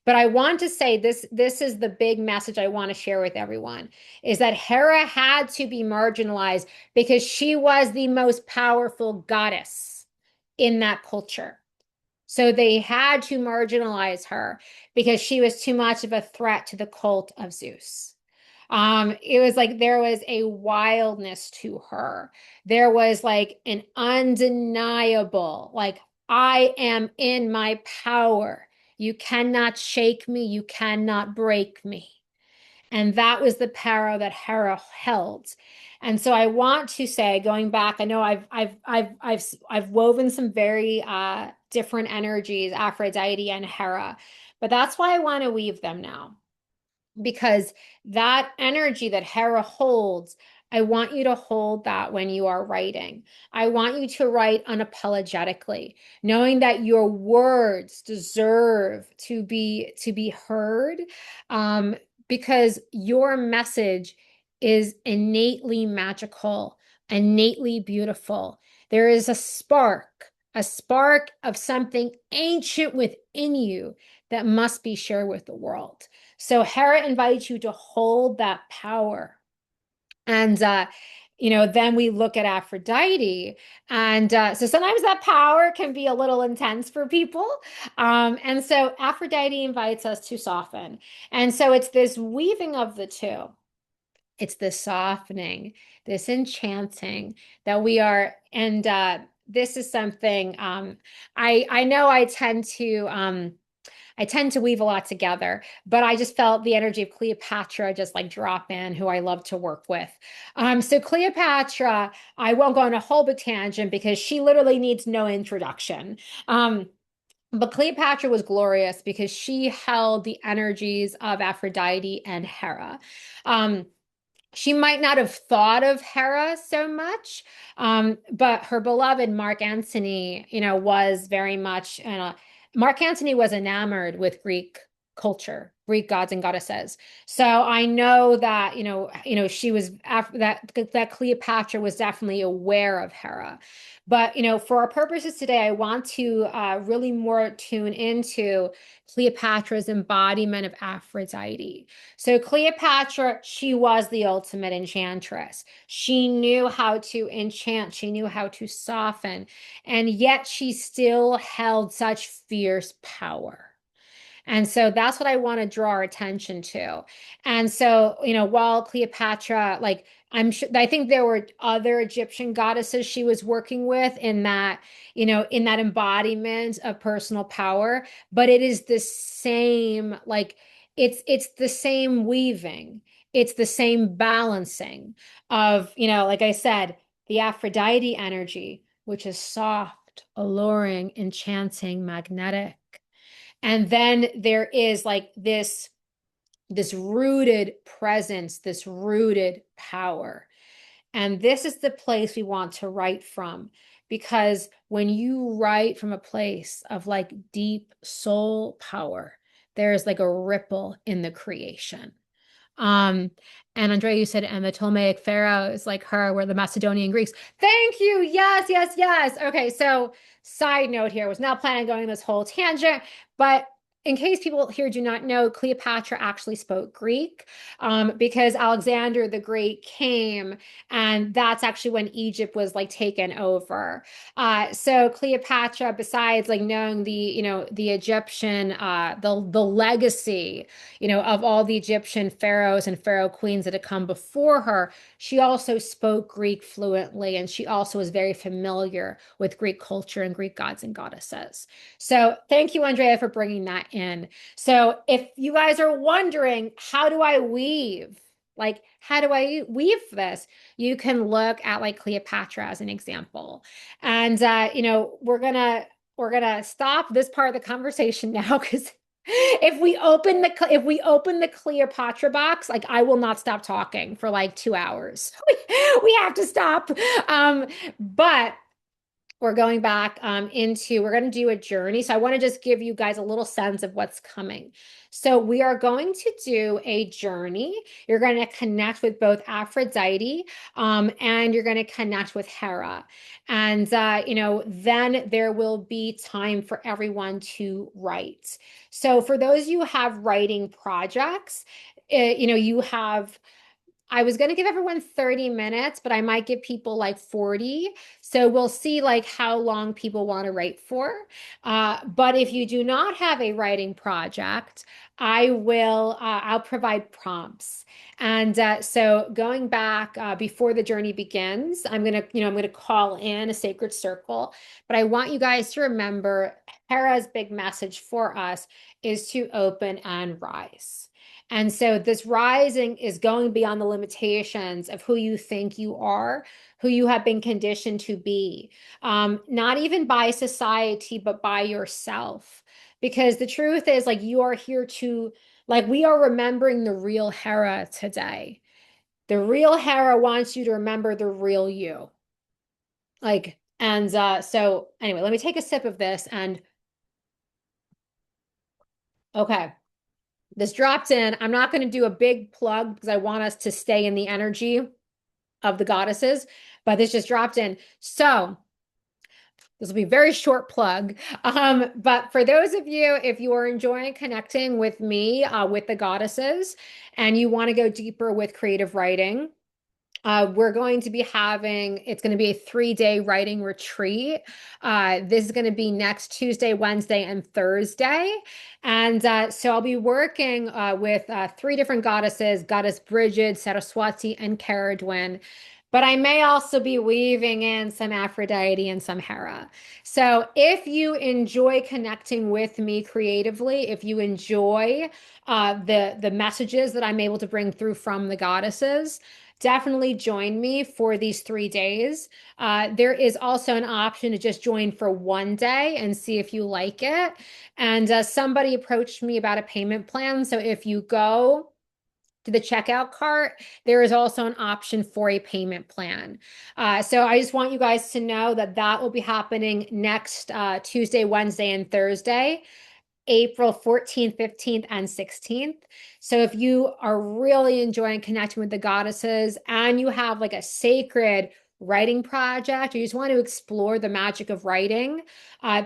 But I want to say this is the big message I want to share with everyone is that Hera had to be marginalized because she was the most powerful goddess in that culture. So they had to marginalize her because she was too much of a threat to the cult of Zeus. It was like there was a wildness to her. There was like an undeniable, like, I am in my power. You cannot shake me. You cannot break me. And that was the power that Hera held. And so I want to say, going back, I know I've woven some very different energies, Aphrodite and Hera, but that's why I want to weave them now because that energy that Hera holds, I want you to hold that when you are writing. I want you to write unapologetically, knowing that your words deserve to be heard, um, because your message is innately magical, innately beautiful. There is a spark of something ancient within you that must be shared with the world. So Hera invites you to hold that power. And then we look at Aphrodite. And so sometimes that power can be a little intense for people. And so Aphrodite invites us to soften. And so it's this weaving of the two. It's this softening, this enchanting that we are, and this is something I know I tend to weave a lot together, but I just felt the energy of Cleopatra just like drop in, who I love to work with. So Cleopatra, I won't go on a whole big tangent because she literally needs no introduction. But Cleopatra was glorious because she held the energies of Aphrodite and Hera. She might not have thought of Hera so much, but her beloved Mark Antony, was very much, Mark Antony was enamored with Greek culture, Greek gods and goddesses. So I know that, she was that Cleopatra was definitely aware of Hera. But, for our purposes today, I want to really more tune into Cleopatra's embodiment of Aphrodite. So Cleopatra, she was the ultimate enchantress. She knew how to enchant, she knew how to soften, and yet she still held such fierce power. And so that's what I want to draw our attention to. And so, while Cleopatra, like, I think there were other Egyptian goddesses she was working with in that embodiment of personal power, but it is the same, like, it's the same weaving, it's the same balancing of, like I said, the Aphrodite energy, which is soft, alluring, enchanting, magnetic. And then there is like this rooted presence, this rooted power. And this is the place we want to write from. Because when you write from a place of like deep soul power, there's like a ripple in the creation. Um, and Andrea, you said, and the Ptolemaic pharaoh is like her, were the Macedonian Greeks. Thank you. Yes, yes, yes. Okay, so side note here, was not planning on going this whole tangent, but in case people here do not know, Cleopatra actually spoke Greek, because Alexander the Great came, and that's actually when Egypt was like taken over. So Cleopatra, besides like knowing the Egyptian, the legacy, of all the Egyptian pharaohs and pharaoh queens that had come before her, she also spoke Greek fluently, and she also was very familiar with Greek culture and Greek gods and goddesses. So thank you, Andrea, for bringing that in. So if you guys are wondering, how do I weave? Like, how do I weave this? You can look at like Cleopatra as an example. And we're gonna stop this part of the conversation now because if we open the Cleopatra box, like I will not stop talking for like 2 hours. We have to stop. But we're going back we're going to do a journey. So I want to just give you guys a little sense of what's coming. So we are going to do a journey. You're going to connect with both Aphrodite and you're going to connect with Hera. And, then there will be time for everyone to write. So for those of you who have writing projects, you have I was going to give everyone 30 minutes, but I might give people like 40. So we'll see like how long people want to write for. But if you do not have a writing project, I'll provide prompts. And so going back before the journey begins, I'm going to call in a sacred circle. But I want you guys to remember Hera's big message for us is to open and rise. And so this rising is going beyond the limitations of who you think you are, who you have been conditioned to be, not even by society, but by yourself. Because the truth is, like, you are here to, like, we are remembering the real Hera today. The real Hera wants you to remember the real you. So anyway, let me take a sip of this and okay. This dropped in. I'm not going to do a big plug because I want us to stay in the energy of the goddesses, but this just dropped in. So this will be a very short plug. But for those of you, if you are enjoying connecting with me, with the goddesses, and you want to go deeper with creative writing, we're going to be it's going to be a 3-day writing retreat. This is going to be next Tuesday, Wednesday, and Thursday. And so I'll be working with 3 different goddesses, Goddess Bridget, Saraswati, and Caradwyn. But I may also be weaving in some Aphrodite and some Hera. So if you enjoy connecting with me creatively, if you enjoy the messages that I'm able to bring through from the goddesses, definitely join me for these 3 days. There is also an option to just join for one day and see if you like it. And somebody approached me about a payment plan. So if you go to the checkout cart, there is also an option for a payment plan. So I just want you guys to know that that will be happening next Tuesday, Wednesday, and Thursday. April 14th, 15th, and 16th. So if you are really enjoying connecting with the goddesses and you have like a sacred writing project or you just want to explore the magic of writing,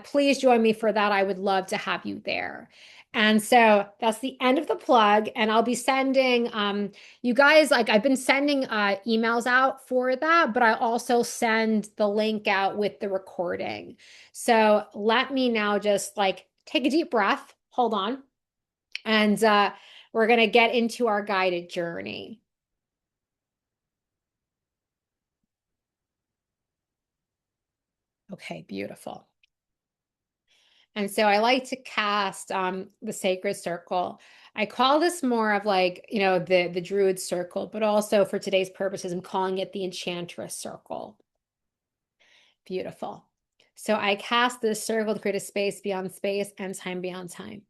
please join me for that. I would love to have you there. And so that's the end of the plug. And I'll be sending you guys, like I've been sending emails out for that, but I also send the link out with the recording. So let me now just like take a deep breath, hold on, and we're going to get into our guided journey. Okay, beautiful. And so I like to cast the sacred circle. I call this more of like, the druid circle, but also for today's purposes, I'm calling it the enchantress circle. Beautiful. So I cast this circle to create a space beyond space and time beyond time.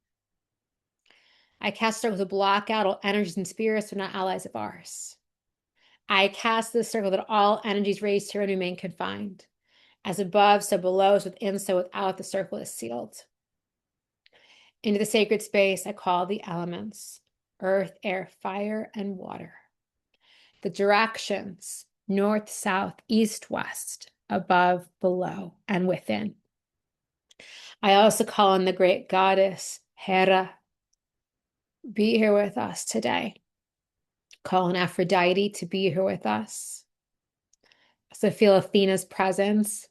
I cast circle to block out all energies and spirits who are not allies of ours. I cast this circle that all energies raised here and remain confined. As above, so below, as within, so without, the circle is sealed. Into the sacred space, I call the elements, earth, air, fire, and water. The directions, north, south, east, west, above, below, and within. I also call on the great goddess, Hera. Be here with us today. Call on Aphrodite to be here with us. So feel Athena's presence.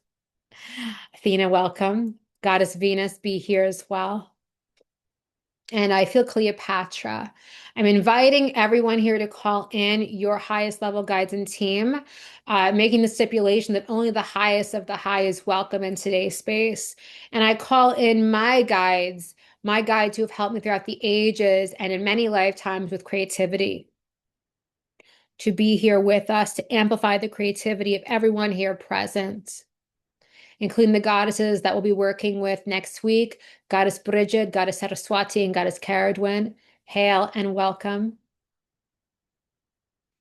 Athena, welcome. Goddess Venus, be here as well. And I feel Cleopatra. I'm inviting everyone here to call in your highest level guides and team, making the stipulation that only the highest of the high is welcome in today's space. And I call in my guides who have helped me throughout the ages and in many lifetimes with creativity, to be here with us, to amplify the creativity of everyone here present, including the goddesses that we'll be working with next week, Goddess Bridget, Goddess Saraswati, and Goddess Caradwyn. Hail and welcome.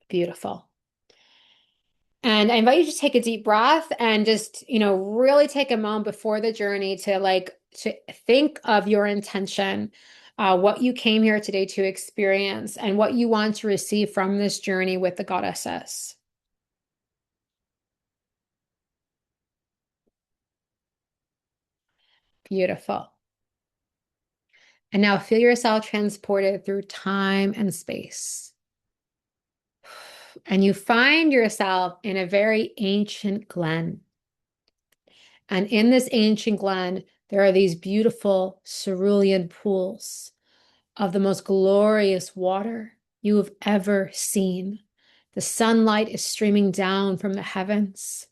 Beautiful. And I invite you to take a deep breath and just, really take a moment before the journey to think of your intention, what you came here today to experience, and what you want to receive from this journey with the goddesses. Beautiful. And now feel yourself transported through time and space. And you find yourself in a very ancient glen. And in this ancient glen, there are these beautiful cerulean pools of the most glorious water you have ever seen. The sunlight is streaming down from the heavens.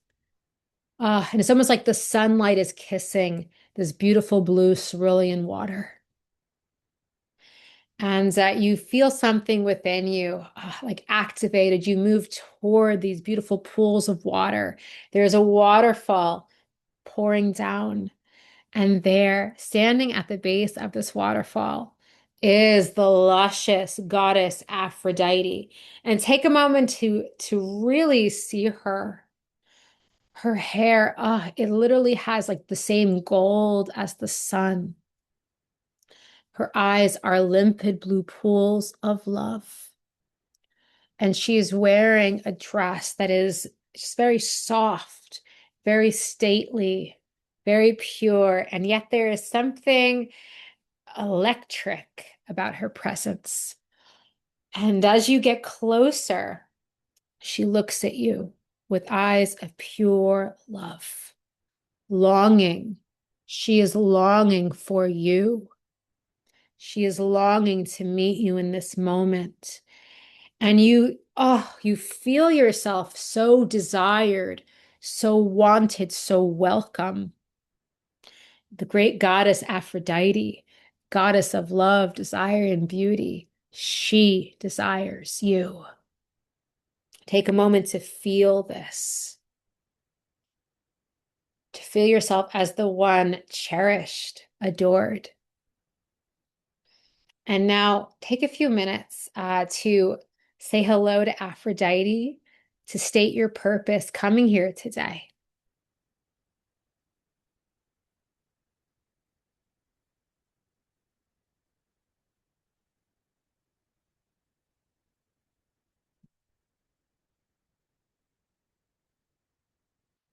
And it's almost like the sunlight is kissing this beautiful blue cerulean water. And that you feel something within you, like activated. You move toward these beautiful pools of water. There's a waterfall pouring down. And there, standing at the base of this waterfall, is the luscious goddess Aphrodite. And take a moment to really see her. Her hair, it literally has like the same gold as the sun. Her eyes are limpid blue pools of love. And she is wearing a dress that is just very soft, very stately, very pure. And yet there is something electric about her presence. And as you get closer, she looks at you with eyes of pure love, longing. She is longing for you. She is longing to meet you in this moment. And you feel yourself so desired, so wanted, so welcome. The great goddess Aphrodite, goddess of love, desire, and beauty, she desires you. Take a moment to feel this, to feel yourself as the one cherished, adored. And now take a few minutes to say hello to Aphrodite, to state your purpose coming here today.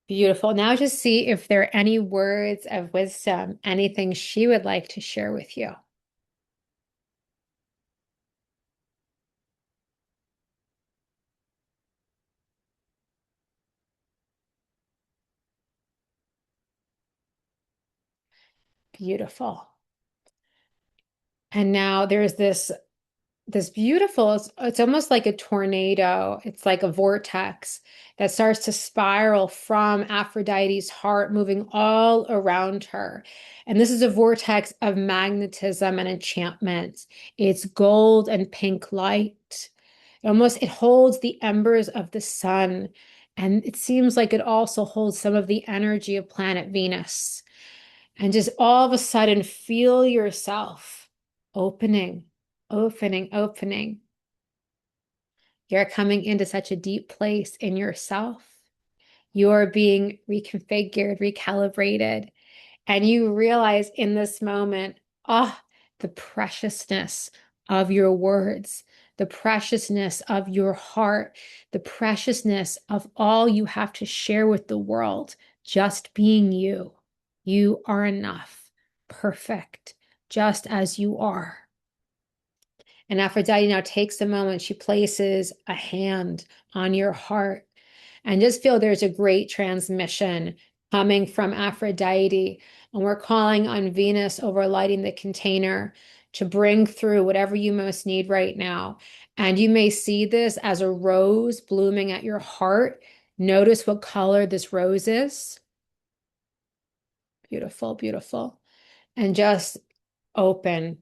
Beautiful. Now just see if there are any words of wisdom, anything she would like to share with you. Beautiful. And now there's this beautiful, it's almost like a tornado. It's like a vortex that starts to spiral from Aphrodite's heart, moving all around her. And this is a vortex of magnetism and enchantment. It's gold and pink light. It holds the embers of the sun. And it seems like it also holds some of the energy of planet Venus. And just all of a sudden, feel yourself opening, opening. You're coming into such a deep place in yourself. You're being reconfigured, recalibrated. And you realize in this moment, the preciousness of your words, the preciousness of your heart, the preciousness of all you have to share with the world, just being you. You are enough, perfect, just as you are. And Aphrodite now takes a moment. She places a hand on your heart and just feel there's a great transmission coming from Aphrodite. And we're calling on Venus overlighting the container to bring through whatever you most need right now. And you may see this as a rose blooming at your heart. Notice what color this rose is. Beautiful, beautiful. And just open.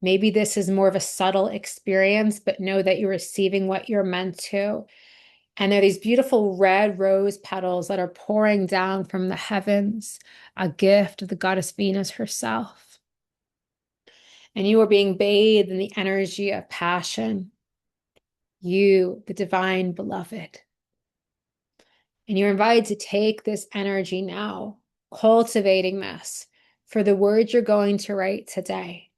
Maybe this is more of a subtle experience, but know that you're receiving what you're meant to. And there are these beautiful red rose petals that are pouring down from the heavens, a gift of the goddess Venus herself. And you are being bathed in the energy of passion. You, the divine beloved. And you're invited to take this energy now, cultivating this for the words you're going to write today,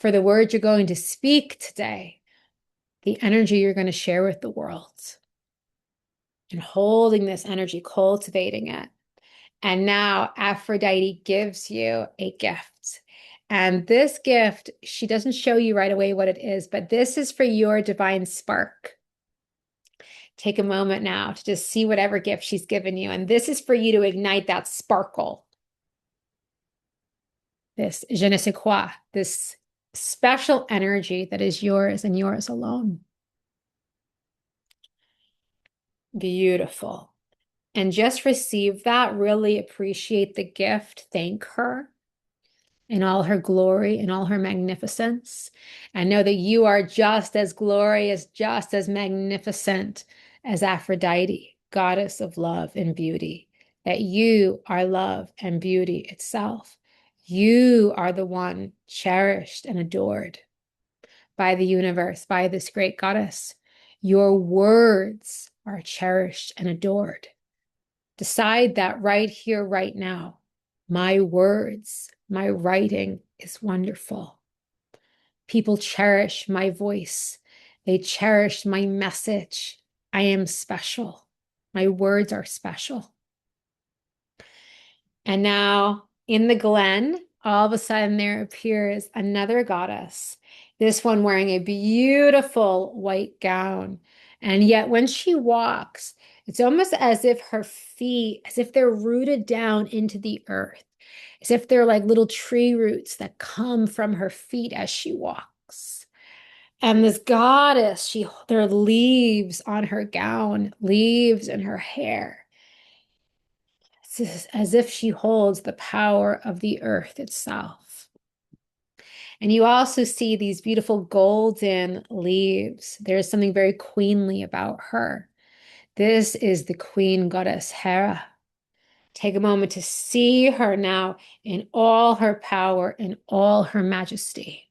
for the words you're going to speak today, the energy you're going to share with the world. And holding this energy, cultivating it. And now Aphrodite gives you a gift. And this gift, she doesn't show you right away what it is, but this is for your divine spark. Take a moment now to just see whatever gift she's given you. And this is for you to ignite that sparkle. This je ne sais quoi, this special energy that is yours and yours alone. Beautiful. And just receive that, really appreciate the gift, thank her in all her glory, in all her magnificence, and know that you are just as glorious, just as magnificent as Aphrodite, goddess of love and beauty, that you are love and beauty itself. You are the one cherished and adored by the universe, by this great goddess. Your words are cherished and adored. Decide that right here, right now. My words, my writing is wonderful. People cherish my voice. They cherish my message. I am special. My words are special. And now in the glen, all of a sudden there appears another goddess, this one wearing a beautiful white gown. And yet when she walks, it's almost as if her feet, as if they're rooted down into the earth, as if they're like little tree roots that come from her feet as she walks. And this goddess, there are leaves on her gown, leaves in her hair. It's as if she holds the power of the earth itself. And you also see these beautiful golden leaves. There's something very queenly about her. This is the queen goddess Hera. Take a moment to see her now in all her power, in all her majesty.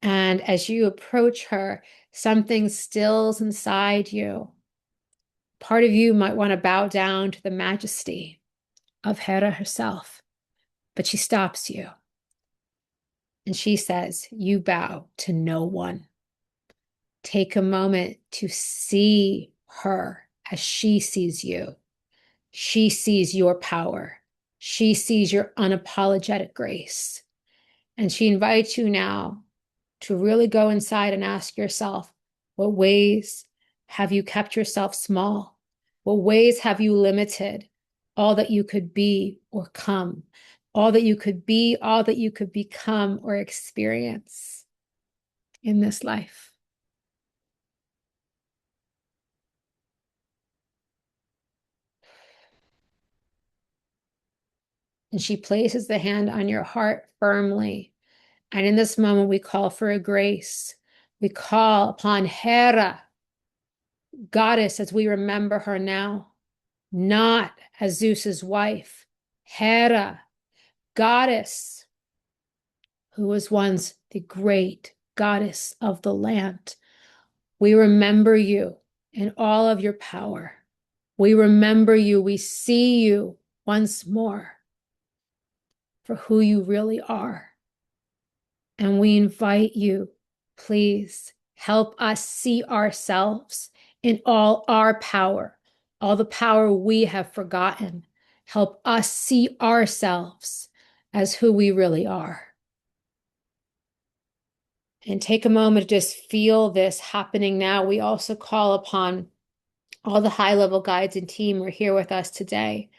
And as you approach her, something stills inside you. Part of you might want to bow down to the majesty of Hera herself, but she stops you. And she says, you bow to no one. Take a moment to see her as she sees you. She sees your power. She sees your unapologetic grace. And she invites you now to really go inside and ask yourself, what ways have you kept yourself small? What ways have you limited all that you could be or come? All that you could be, all that you could become or experience in this life. And she places the hand on your heart firmly. And in this moment, we call for a grace. We call upon Hera, goddess, as we remember her now, not as Zeus's wife. Hera, goddess, who was once the great goddess of the land. We remember you in all of your power. We remember you. We see you once more for who you really are. And we invite you, please help us see ourselves in all our power, all the power we have forgotten. Help us see ourselves as who we really are. And take a moment to just feel this happening now. We also call upon all the high-level guides and team who are here with us today.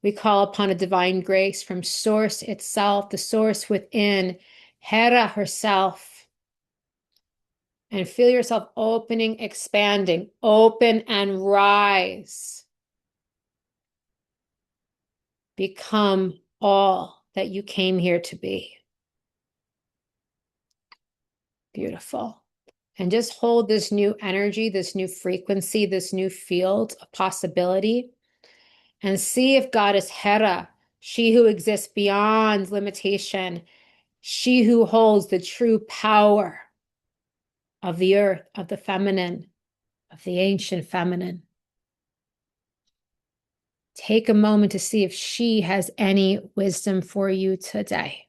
We call upon a divine grace from Source itself, the source within, Hera herself. And feel yourself opening, expanding, open and rise. Become all that you came here to be. Beautiful. And just hold this new energy, this new frequency, this new field of possibility. And see if Goddess Hera, she who exists beyond limitation, she who holds the true power of the earth, of the feminine, of the ancient feminine, Take a moment to see if she has any wisdom for you today.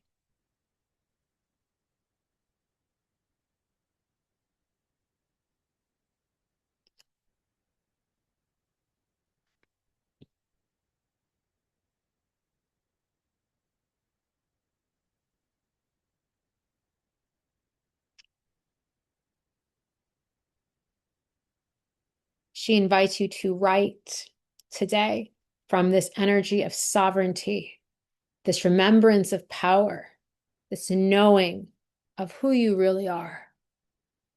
She invites you to write today from this energy of sovereignty, this remembrance of power, this knowing of who you really are.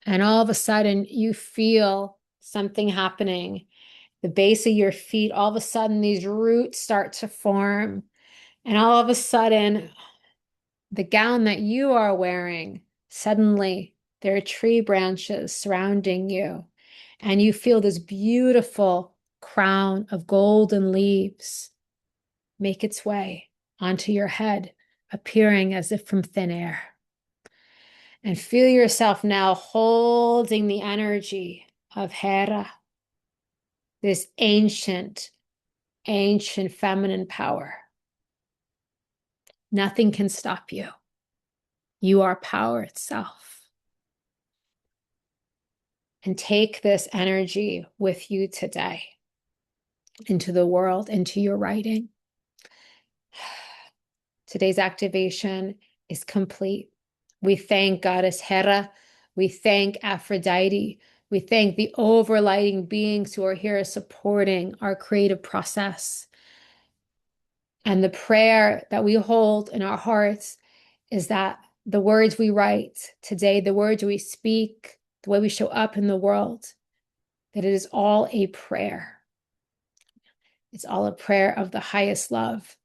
And all of a sudden, you feel something happening. The base of your feet, all of a sudden, these roots start to form. And all of a sudden, the gown that you are wearing, suddenly there are tree branches surrounding you. And you feel this beautiful crown of golden leaves make its way onto your head, appearing as if from thin air. And feel yourself now holding the energy of Hera, this ancient, ancient feminine power. Nothing can stop you. You are power itself. And take this energy with you today into the world, into your writing. Today's activation is complete. We thank Goddess Hera. We thank Aphrodite. We thank the overlighting beings who are here supporting our creative process. And the prayer that we hold in our hearts is that the words we write today, the words we speak, the way we show up in the world, that it is all a prayer. It's all a prayer of the highest love.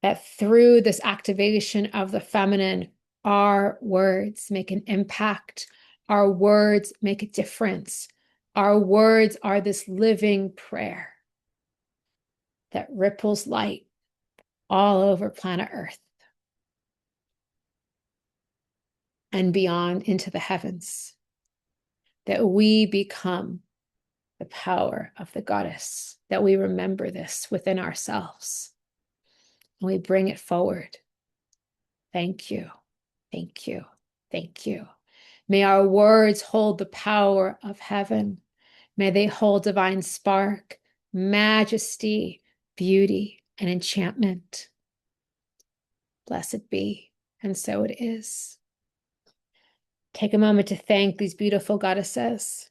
That through this activation of the feminine, our words make an impact. Our words make a difference. Our words are this living prayer that ripples light all over planet Earth and beyond into the heavens. That we become the power of the goddess, that we remember this within ourselves and we bring it forward. Thank you. Thank you. Thank you. May our words hold the power of heaven. May they hold divine spark, majesty, beauty, and enchantment. Blessed be, and so it is. Take a moment to thank these beautiful goddesses.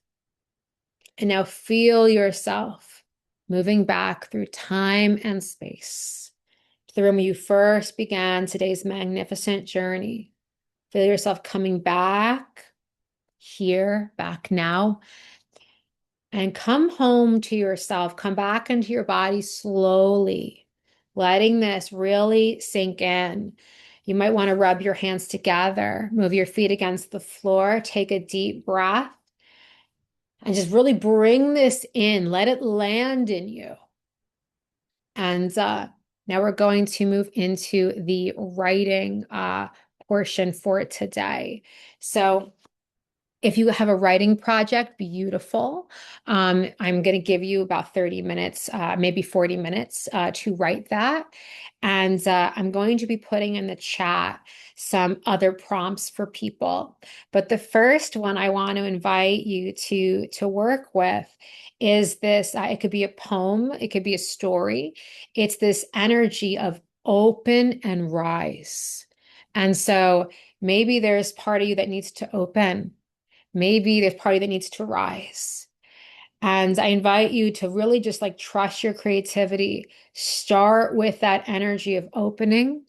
And now feel yourself moving back through time and space to the room where you first began today's magnificent journey. Feel yourself coming back here, back now, and come home to yourself. Come back into your body slowly, letting this really sink in. You might want to rub your hands together, move your feet against the floor, take a deep breath, and just really bring this in. Let it land in you. And now we're going to move into the writing portion for today. So if you have a writing project, beautiful. I'm going to give you about 30 minutes, maybe 40 minutes to write that. And I'm going to be putting in the chat some other prompts for people. But the first one I want to invite you to work with is this. It could be a poem. It could be a story. It's this energy of open and rise. And so maybe there's part of you that needs to open. Maybe there's part that needs to rise. And I invite you to really just like trust your creativity. Start with that energy of opening,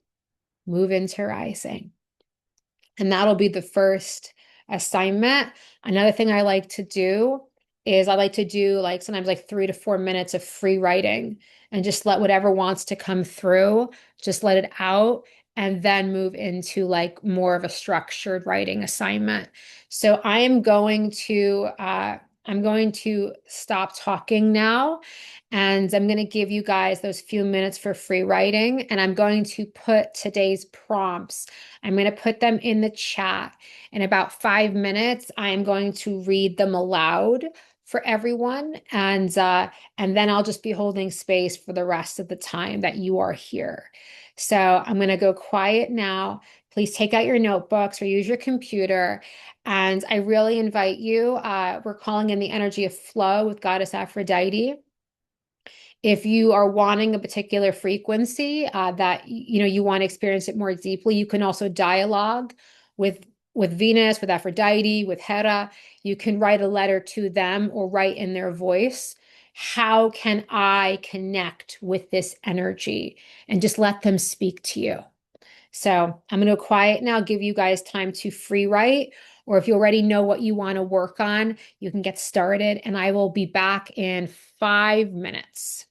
move into rising. And that'll be the first assignment. Another thing I like to do is I like to do like sometimes like 3 to 4 minutes of free writing and just let whatever wants to come through, just let it out and then move into like more of a structured writing assignment. So I'm going to stop talking now and I'm going to give you guys those few minutes for free writing and I'm going to put today's prompts. I'm going to put them in the chat. In about 5 minutes, I am going to read them aloud for everyone. And then I'll just be holding space for the rest of the time that you are here. So I'm going to go quiet now. Please take out your notebooks or use your computer. And I really invite you. We're calling in the energy of flow with Goddess Aphrodite. If you are wanting a particular frequency that you want to experience it more deeply, you can also dialogue with Venus, with Aphrodite, with Hera. You can write a letter to them or write in their voice. How can I connect with this energy? And just let them speak to you. So I'm going to quiet now, give you guys time to free write, or if you already know what you want to work on, you can get started. And I will be back in 5 minutes.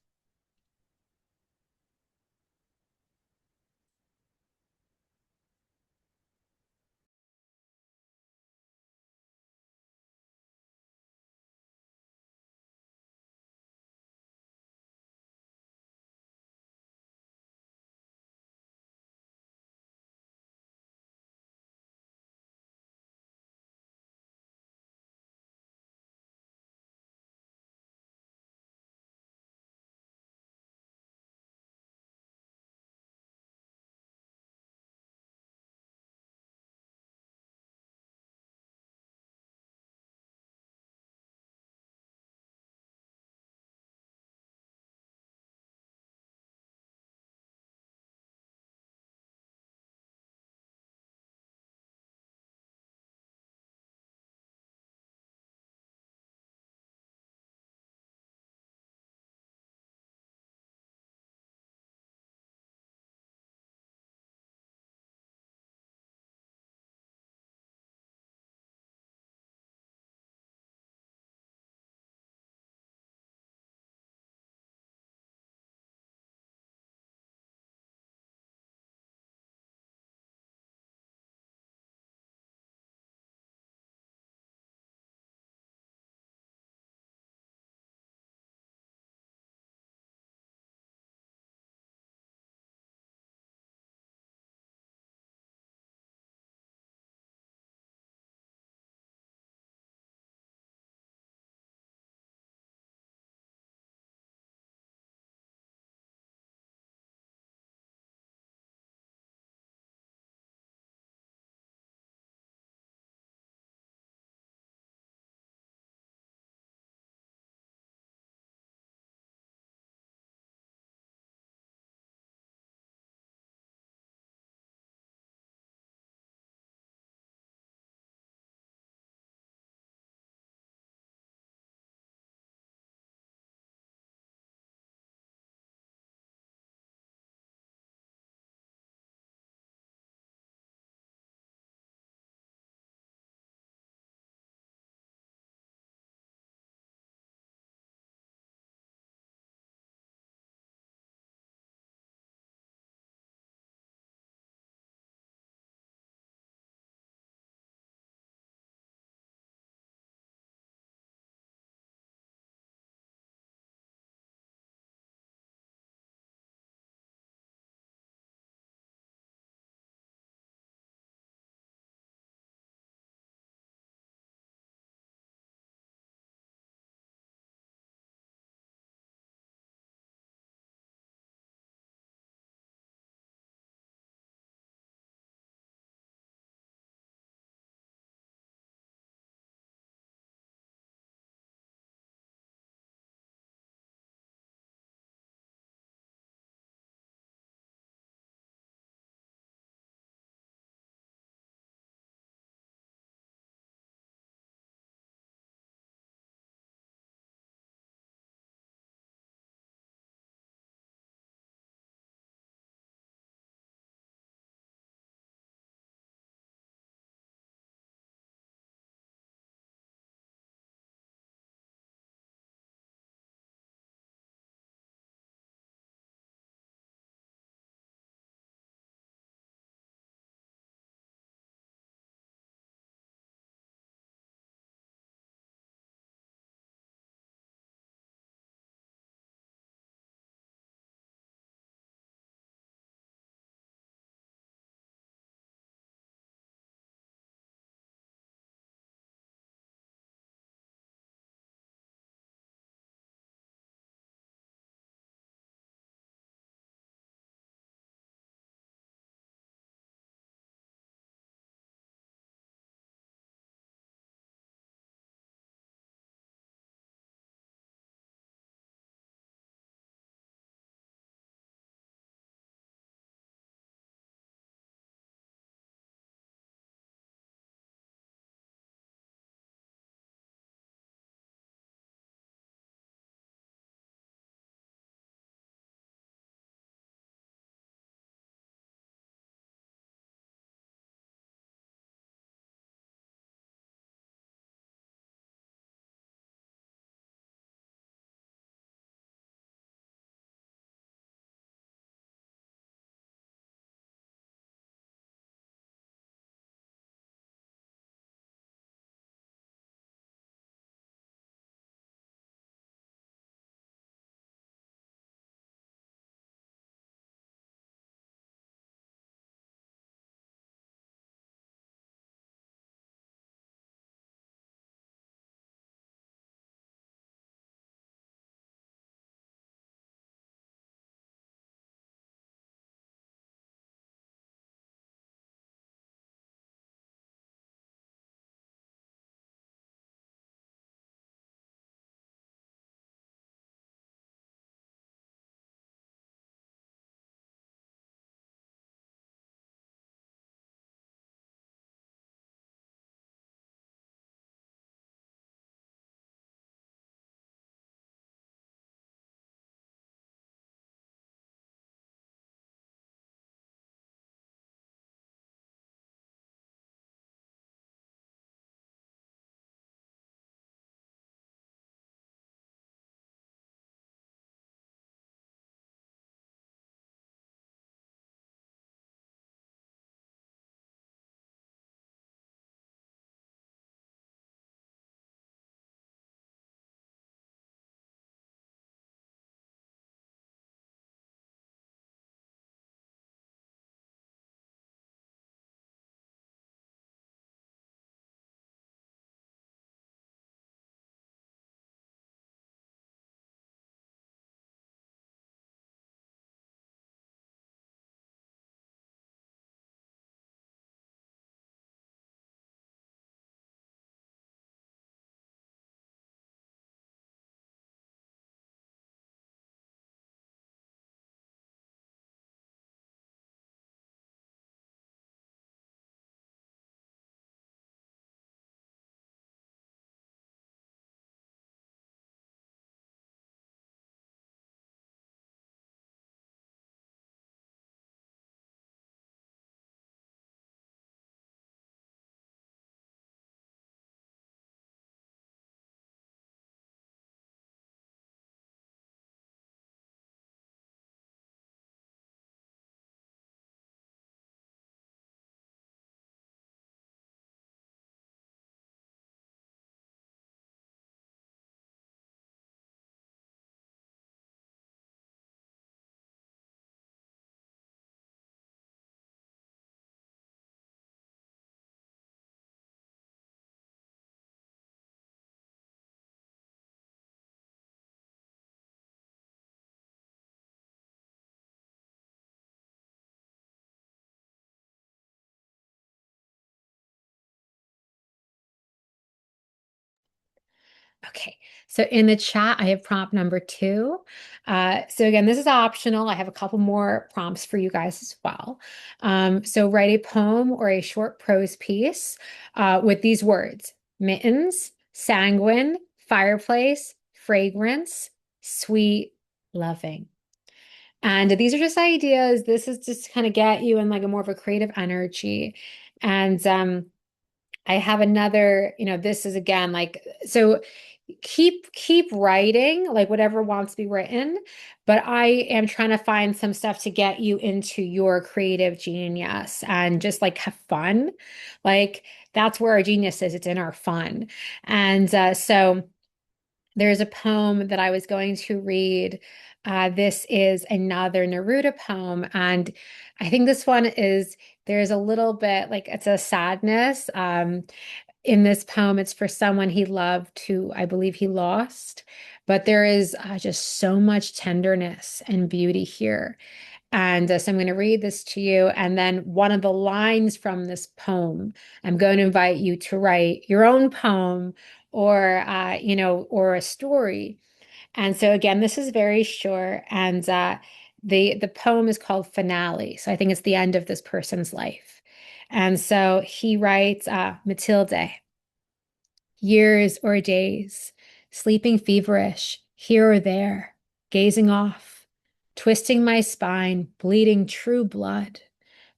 Okay, so in the chat, I have prompt number two. So again, this is optional. I have a couple more prompts for you guys as well. So write a poem or a short prose piece with these words: mittens, sanguine, fireplace, fragrance, sweet, loving. And these are just ideas. This is just to kind of get you in like a more of a creative energy. And I have another, this is again like so keep writing like whatever wants to be written, but I am trying to find some stuff to get you into your creative genius and just like have fun. Like that's where our genius is. It's in our fun. And so there's a poem that I was going to read. This is another Neruda poem, and I think this one is there's a little bit like it's a sadness. In this poem, it's for someone he loved who I believe he lost, but there is just so much tenderness and beauty here. And so I'm going to read this to you. And then one of the lines from this poem, I'm going to invite you to write your own poem or, or a story. And so again, this is very short. And the poem is called Finale. So I think it's the end of this person's life. And so he writes, Matilde, years or days, sleeping feverish, here or there, gazing off, twisting my spine, bleeding true blood.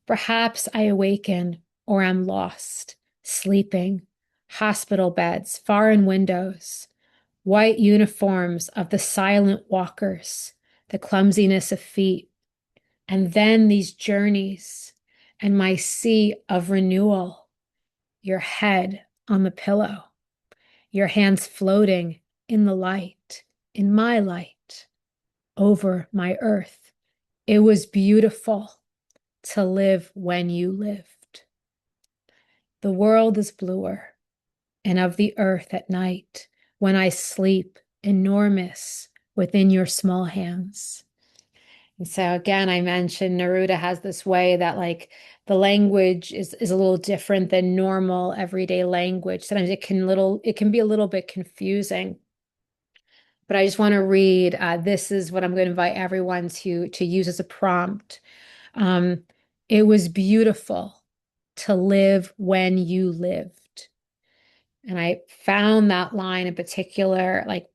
Perhaps I awaken or am lost, sleeping, hospital beds, foreign windows, white uniforms of the silent walkers, the clumsiness of feet, and then these journeys and my sea of renewal, your head on the pillow, your hands floating in the light, in my light, over my earth. It was beautiful to live when you lived. The world is bluer, and of the earth at night, when I sleep, enormous within your small hands. And so again, I mentioned Neruda has this way that like the language is a little different than normal everyday language. Sometimes it can be a little bit confusing. But I just want to read. This is what I'm going to invite everyone to use as a prompt. Um, it was beautiful to live when you lived. And I found that line in particular, like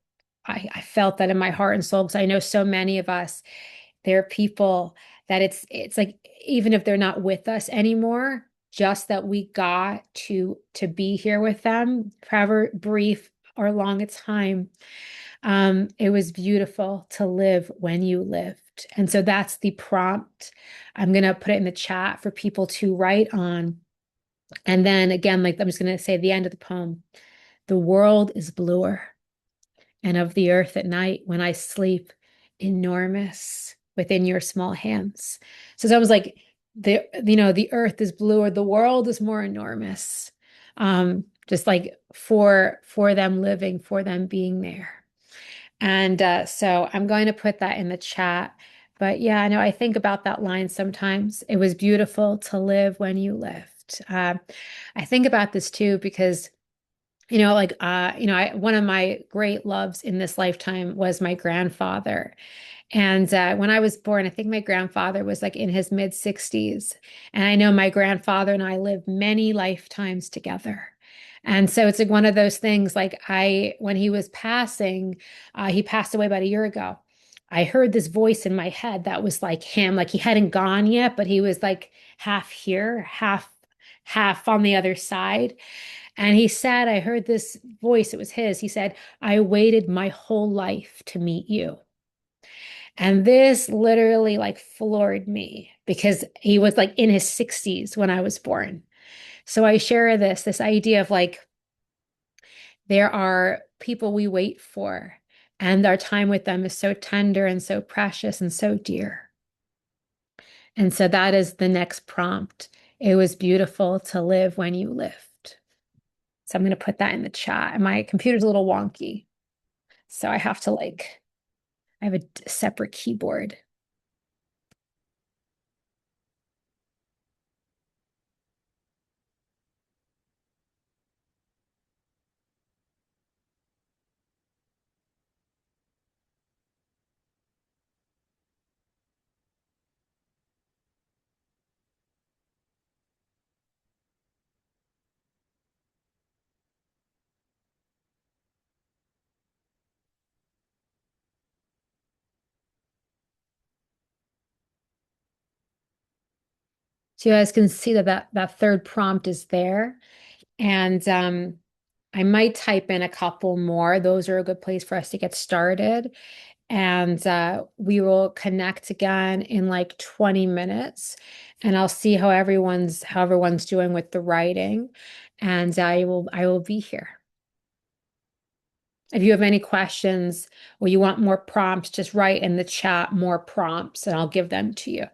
I felt that in my heart and soul because I know so many of us, there are people that it's like even if they're not with us anymore, just that we got to be here with them, however brief or long a time. It was beautiful to live when you lived. And so that's the prompt. I'm going to put it in the chat for people to write on. And then again, like I'm just going to say the end of the poem. The world is bluer, and of the earth at night when I sleep, enormous within your small hands. So it's almost like the earth is bluer, the world is more enormous. Just like for them living, for them being there. And so I'm going to put that in the chat. But yeah, I know I think about that line sometimes. It was beautiful to live when you lived. I think about this too because, one of my great loves in this lifetime was my grandfather. And when I was born, I think my grandfather was like in his mid 60s. And I know my grandfather and I lived many lifetimes together. And so it's like one of those things like when he was passing, he passed away about a year ago. I heard this voice in my head that was like him, like he hadn't gone yet, but he was like half here, half on the other side. And he said, I heard this voice, it was his. He said, I waited my whole life to meet you. And this literally like floored me because he was like in his 60s when I was born. So I share this idea of like there are people we wait for, and our time with them is so tender and so precious and so dear. And so that is the next prompt. It was beautiful to live when you lived. So I'm going to put that in the chat. And my computer's a little wonky. So I have to I have a separate keyboard. So you guys can see that that third prompt is there. And I might type in a couple more. Those are a good place for us to get started. And we will connect again in like 20 minutes. And I'll see how everyone's doing with the writing. And I will be here. If you have any questions or you want more prompts, just write in the chat more prompts and I'll give them to you.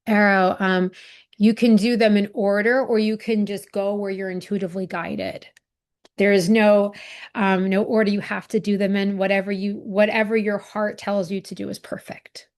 Arrow, you can do them in order or you can just go where you're intuitively guided. There is no order you have to do them in. Whatever your heart tells you to do is perfect.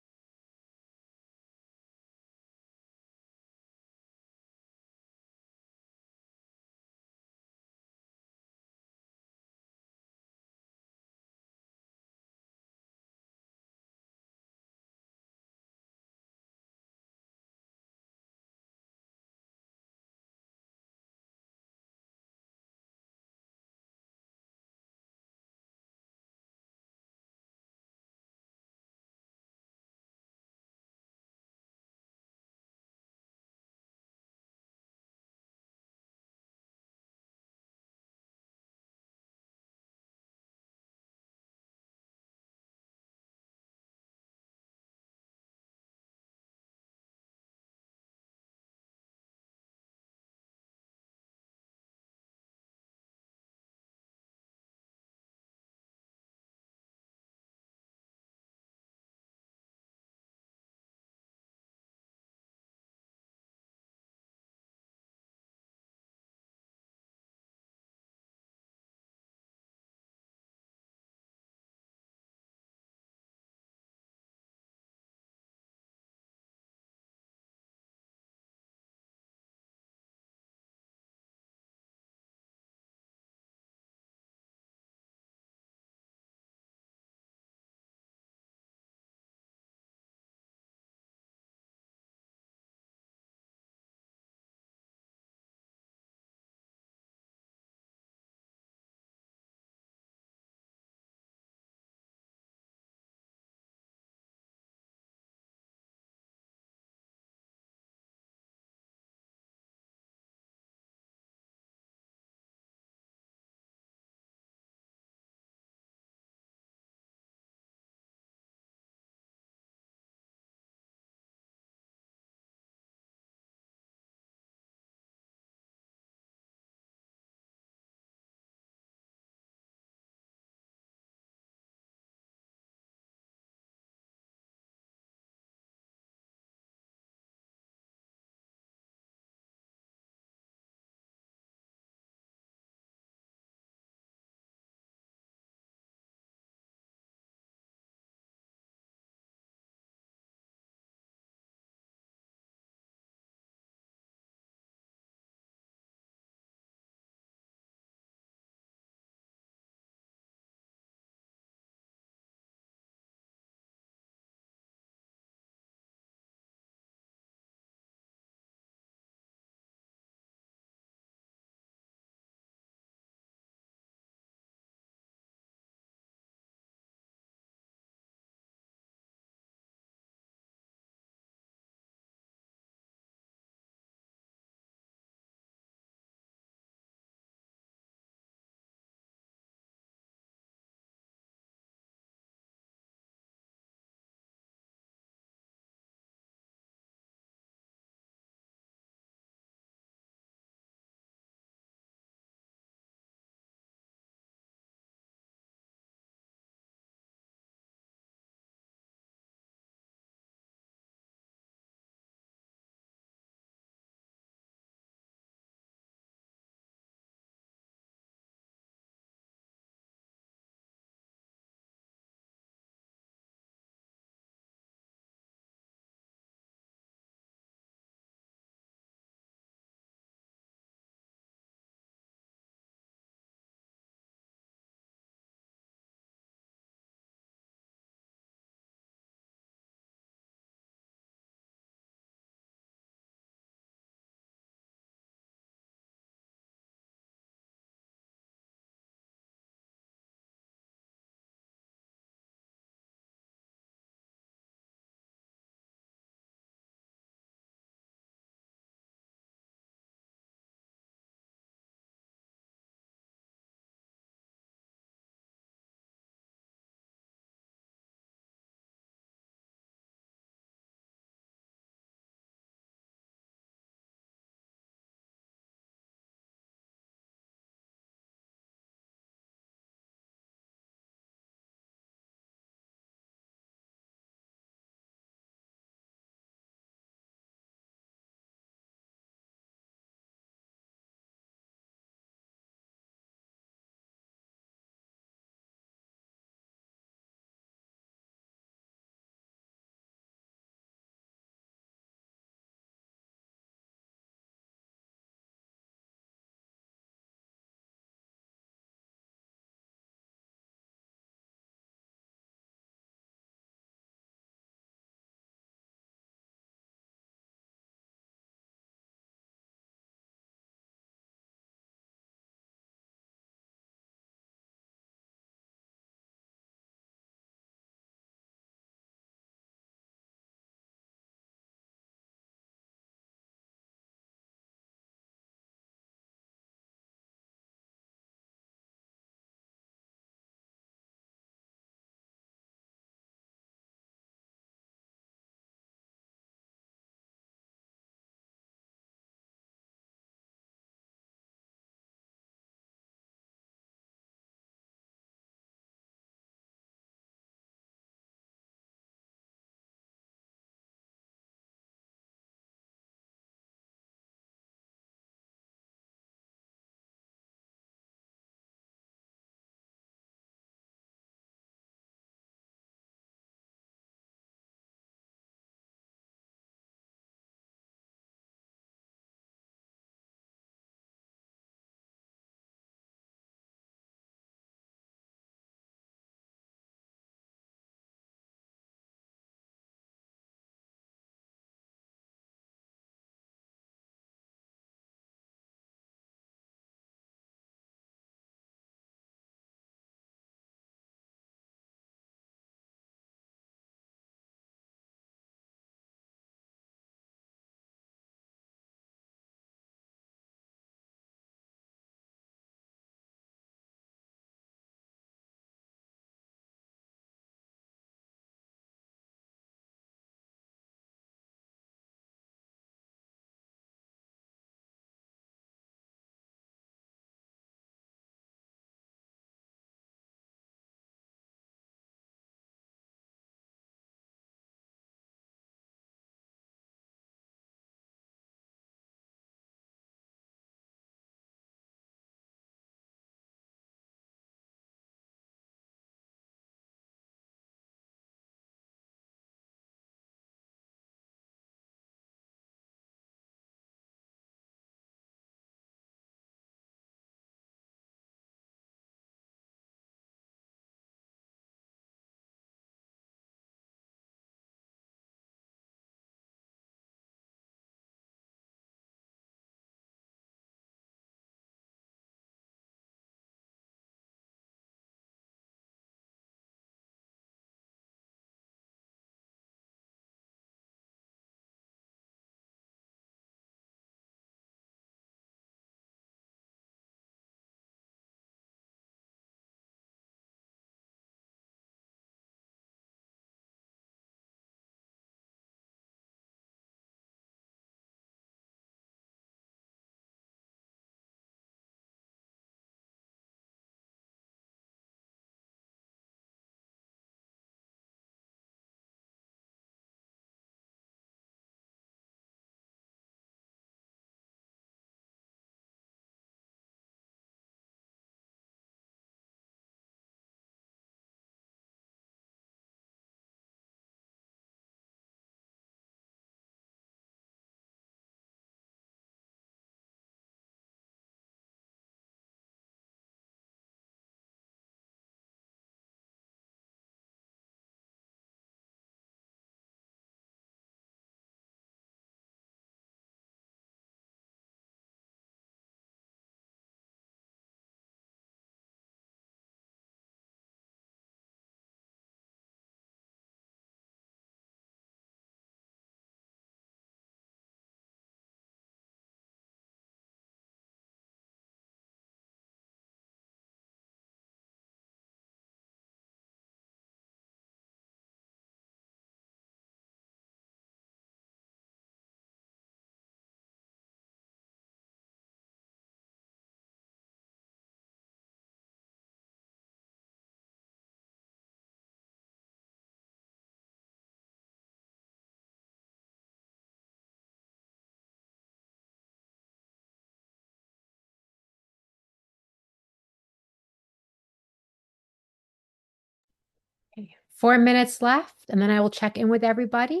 Okay. 4 minutes left, and then I will check in with everybody.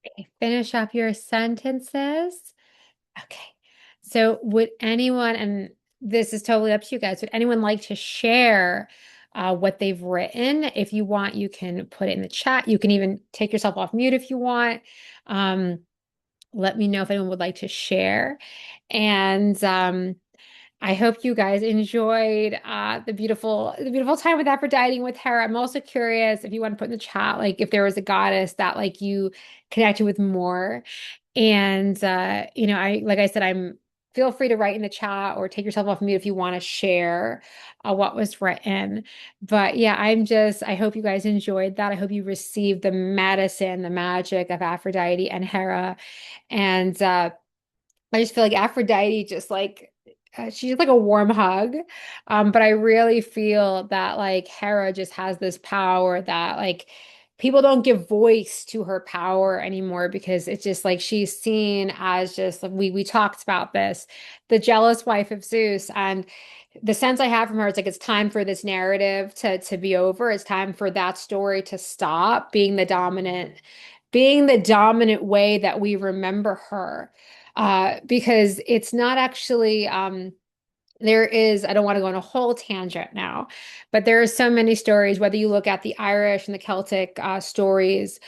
Okay, finish up your sentences. Okay. So would anyone, and this is totally up to you guys, would anyone like to share what they've written? If you want, you can put it in the chat. You can even take yourself off mute if you want. Um, let me know if anyone would like to share. And I hope you guys enjoyed the beautiful time with Aphrodite and with Hera. I'm also curious if you want to put in the chat, like if there was a goddess that like you connected with more. And I like I said, I'm feel free to write in the chat or take yourself off mute if you want to share what was written. But yeah, I hope you guys enjoyed that. I hope you received the medicine, the magic of Aphrodite and Hera. And I just feel like Aphrodite just like she's like a warm hug. But I really feel that like Hera just has this power that like people don't give voice to her power anymore because it's just like she's seen as just like we talked about this, the jealous wife of Zeus. And the sense I have from her, it's like it's time for this narrative to be over. It's time for that story to stop being the dominant way that we remember her. Because it's not actually there is, I don't want to go on a whole tangent now, but there are so many stories, whether you look at the Irish and the Celtic stories,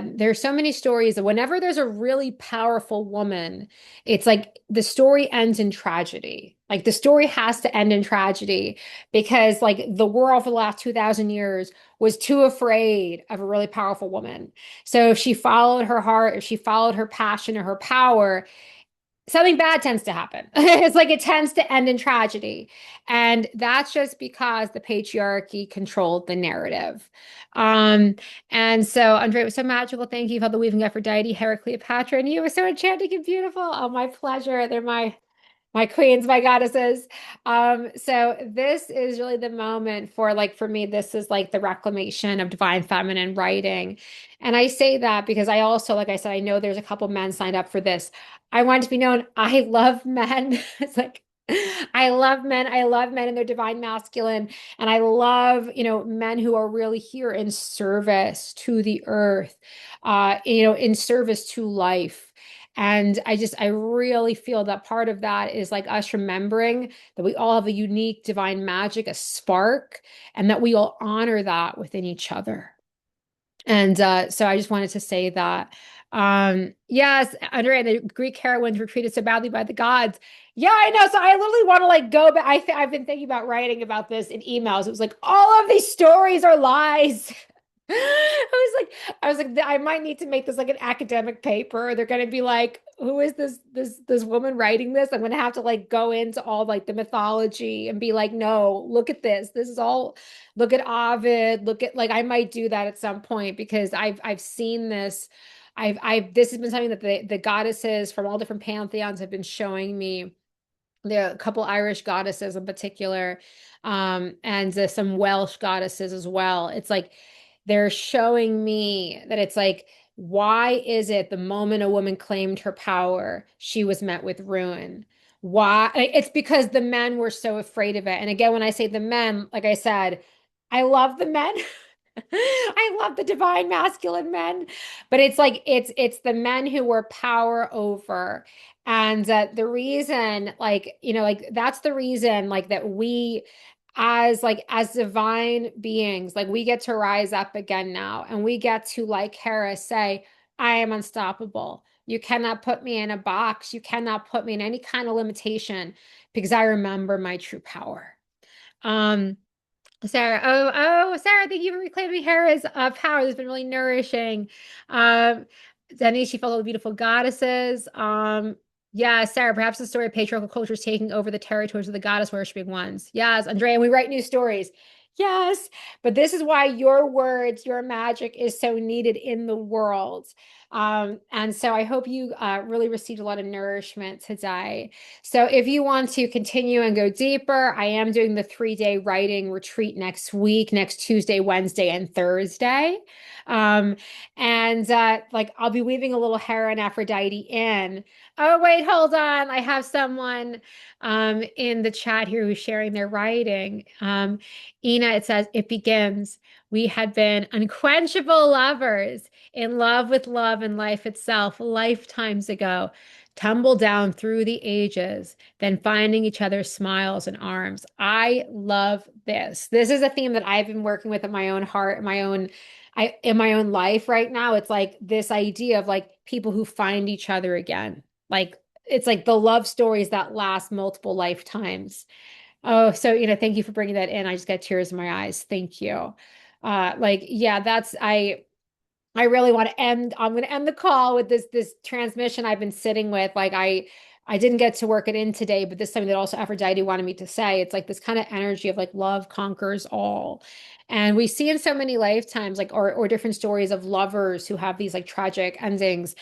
there's so many stories that whenever there's a really powerful woman, it's like the story ends in tragedy. Like the story has to end in tragedy because like the world for the last 2000 years was too afraid of a really powerful woman. So if she followed her heart, if she followed her passion or her power, something bad tends to happen. It's like it tends to end in tragedy. And that's just because the patriarchy controlled the narrative. Um, and so, Andre, it was so magical. Thank you for the weaving Aphrodite, Hera, Cleopatra, and you were so enchanting and beautiful. Oh, my pleasure. They're my queens, my goddesses. So this is really the moment for like for me, this is like the reclamation of divine feminine writing. And I say that because I also, like I said, I know there's a couple men signed up for this. I want to be known, I love men. It's like I love men. I love men in their divine masculine. And I love, men who are really here in service to the earth, in service to life. And I really feel that part of that is like us remembering that we all have a unique divine magic, a spark, and that we all honor that within each other. And so I just wanted to say that. Yes, Andrea, the Greek heroines were treated so badly by the gods. Yeah, I know. So I literally want to like go back. I've been thinking about writing about this in emails. It was like all of these stories are lies. I was like, I might need to make this like an academic paper. They're gonna be like, who is this woman writing this? I'm gonna have to like go into all like the mythology and be like, no, look at this. This is all, look at Ovid, look at like I might do that at some point because I've seen this. I've this has been something that the goddesses from all different pantheons have been showing me. There are a couple Irish goddesses in particular, and some Welsh goddesses as well. It's like they're showing me that it's like, why is it the moment a woman claimed her power, she was met with ruin? Why? It's because the men were so afraid of it. And again, when I say the men, like I said, I love the men. I love the divine masculine men, but it's like it's the men who were power over. And the reason, like, like that's the reason, like that we as divine beings, like we get to rise up again now and we get to, like Hera, say, I am unstoppable. You cannot put me in a box. You cannot put me in any kind of limitation because I remember my true power. Um, Sarah, Sarah, thank you for reclaiming Hera's power. This has been really nourishing. Um, Denny, she followed the beautiful goddesses. Yeah, Sarah, perhaps the story of patriarchal cultures taking over the territories of the goddess worshiping ones. Yes, Andrea, and we write new stories. Yes, but this is why your words, your magic is so needed in the world. And so I hope you really received a lot of nourishment today. So if you want to continue and go deeper, I am doing the 3-day writing retreat next week, next Tuesday, Wednesday, and Thursday. Um, and like I'll be weaving a little Hera and Aphrodite in. Oh, wait, hold on. I have someone in the chat here who's sharing their writing. Ina, it says, it begins. We had been unquenchable lovers, in love with love and life itself, lifetimes ago, tumble down through the ages, then finding each other's smiles and arms. I love this. This is a theme that I've been working with in my own heart, in my own life right now. It's like this idea of like people who find each other again. Like it's like the love stories that last multiple lifetimes. Oh, so thank you for bringing that in. I just got tears in my eyes. Thank you. Like yeah, I really want to I'm going to end the call with this transmission I've been sitting with. Like I didn't get to work it in today, but this is something that also Aphrodite wanted me to say. It's like this kind of energy of like love conquers all. And we see in so many lifetimes, like or different stories of lovers who have these like tragic endings.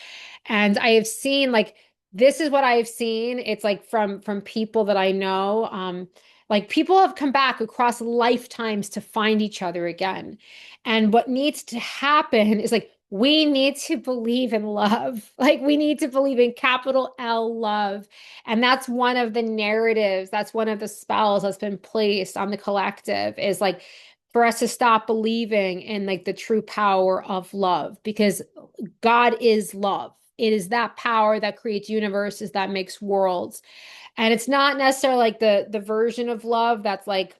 And I have seen like this is what I have seen. It's like from people that I know. Like people have come back across lifetimes to find each other again. And what needs to happen is like we need to believe in love. Like we need to believe in capital L love. And that's one of the narratives, that's one of the spells that's been placed on the collective is like for us to stop believing in like the true power of love because God is love. It is that power that creates universes, that makes worlds. And it's not necessarily like the version of love that's like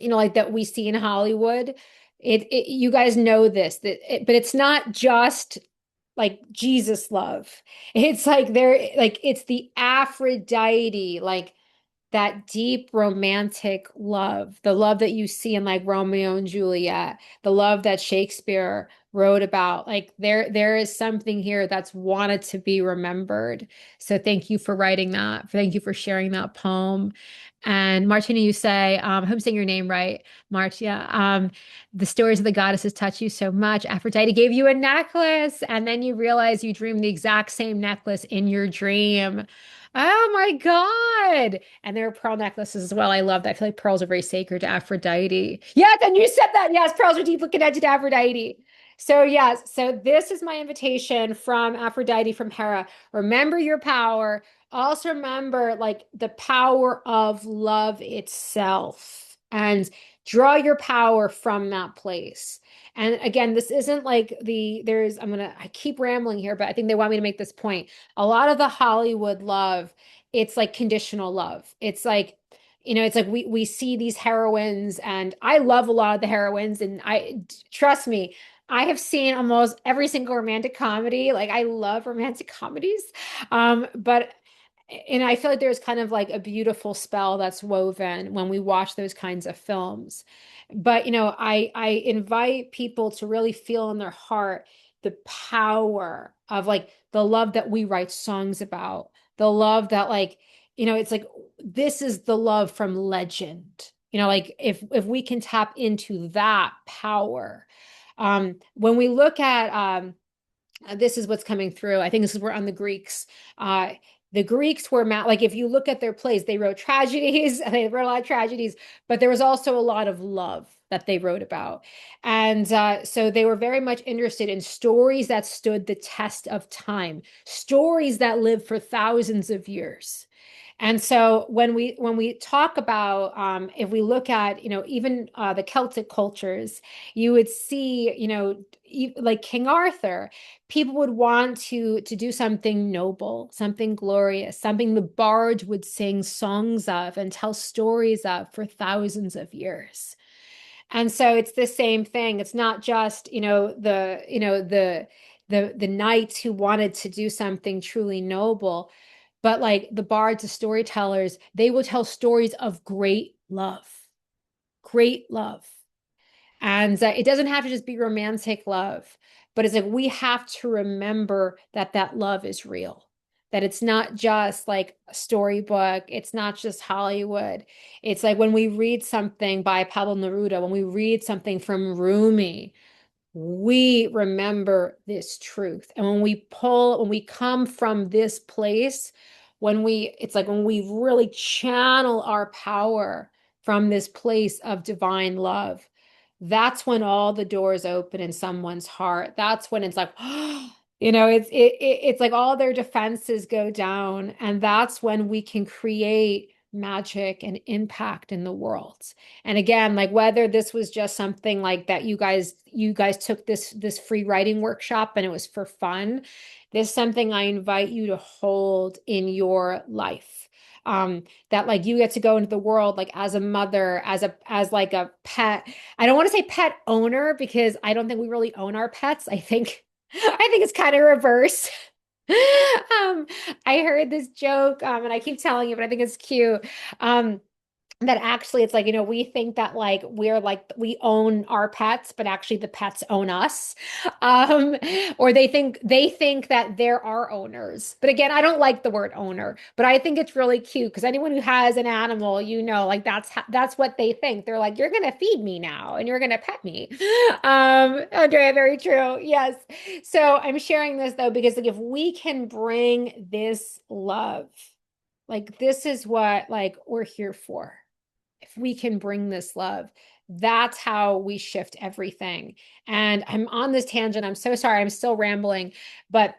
like that we see in Hollywood. You guys know this, but it's not just like Jesus love. It's like it's the Aphrodite, like that deep romantic love, the love that you see in like Romeo and Juliet, the love that Shakespeare wrote about. Like there is something here that's wanted to be remembered. So thank you for writing that. Thank you for sharing that poem. And Martina, you say, I'm saying your name right, March. Yeah. The stories of the goddesses touch you so much. Aphrodite gave you a necklace, and then you realize you dreamed the exact same necklace in your dream. Oh my God. And there are pearl necklaces as well. I love that. I feel like pearls are very sacred to Aphrodite. Yes, and you said that. Yes, pearls are deeply connected to Aphrodite. So, yes, so this is my invitation from Aphrodite, from Hera. Remember your power. Also, remember like the power of love itself and draw your power from that place. And again, this isn't like I keep rambling here, but I think they want me to make this point. A lot of the Hollywood love, it's like conditional love. It's like, it's like we see these heroines, and I love a lot of the heroines, and I trust me, I have seen almost every single romantic comedy. Like I love romantic comedies. But and I feel like there's kind of like a beautiful spell that's woven when we watch those kinds of films. But I invite people to really feel in their heart the power of like the love that we write songs about, the love that like, it's like this is the love from legend. Like if we can tap into that power. When we look at this is what's coming through. I think this is where on the Greeks. The Greeks were like if you look at their plays, they wrote tragedies, they wrote a lot of tragedies, but there was also a lot of love that they wrote about. And so they were very much interested in stories that stood the test of time, stories that lived for thousands of years. And so when we talk about if we look at even the Celtic cultures, you would see like King Arthur, people would want to do something noble, something glorious, something the bards would sing songs of and tell stories of for thousands of years. And so it's the same thing. It's not just the knights who wanted to do something truly noble, but like the bards, the storytellers, they will tell stories of great love. And it doesn't have to just be romantic love, but it's like we have to remember that that love is real, that it's not just like a storybook, it's not just Hollywood. It's like when we read something by Pablo Neruda, when we read something from Rumi, we remember this truth. And when we come from this place, it's like when we really channel our power from this place of divine love, that's when all the doors open in someone's heart. That's when it's like, it's like all their defenses go down. And that's when we can create magic and impact in the world. And again, like whether this was just something like that you guys took this free writing workshop and it was for fun, this is something I invite you to hold in your life. That like you get to go into the world like as a mother, as like a pet. I don't want to say pet owner because I don't think we really own our pets. I think it's kind of reverse. I heard this joke, and I keep telling you, but I think it's cute. That actually it's like, we think that like we're like we own our pets, but actually the pets own us. Um, or they think that they're our owners. But again, I don't like the word owner, but I think it's really cute because anyone who has an animal, like that's what they think. They're like, you're gonna feed me now and you're gonna pet me. Andrea, very true. Yes. So I'm sharing this though, because like if we can bring this love, like this is what like we're here for. If we can bring this love, That's how we shift everything. And I'm on this tangent. I'm so sorry. I'm still rambling, but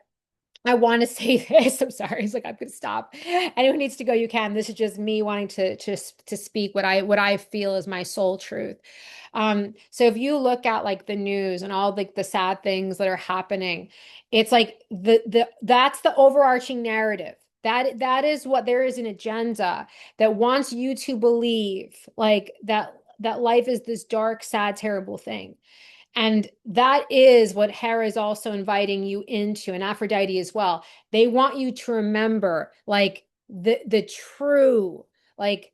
I want to say this. I'm sorry. It's like I could stop. Anyone needs to go, you can. This is just me wanting to speak what I feel is my soul truth. So if you look at like the news and all like the sad things that are happening, it's like that's the overarching narrative. That is what there is an agenda that wants you to believe like that life is this dark, sad, terrible thing. And that is what Hera is also inviting you into, and Aphrodite as well. They want you to remember like the true, like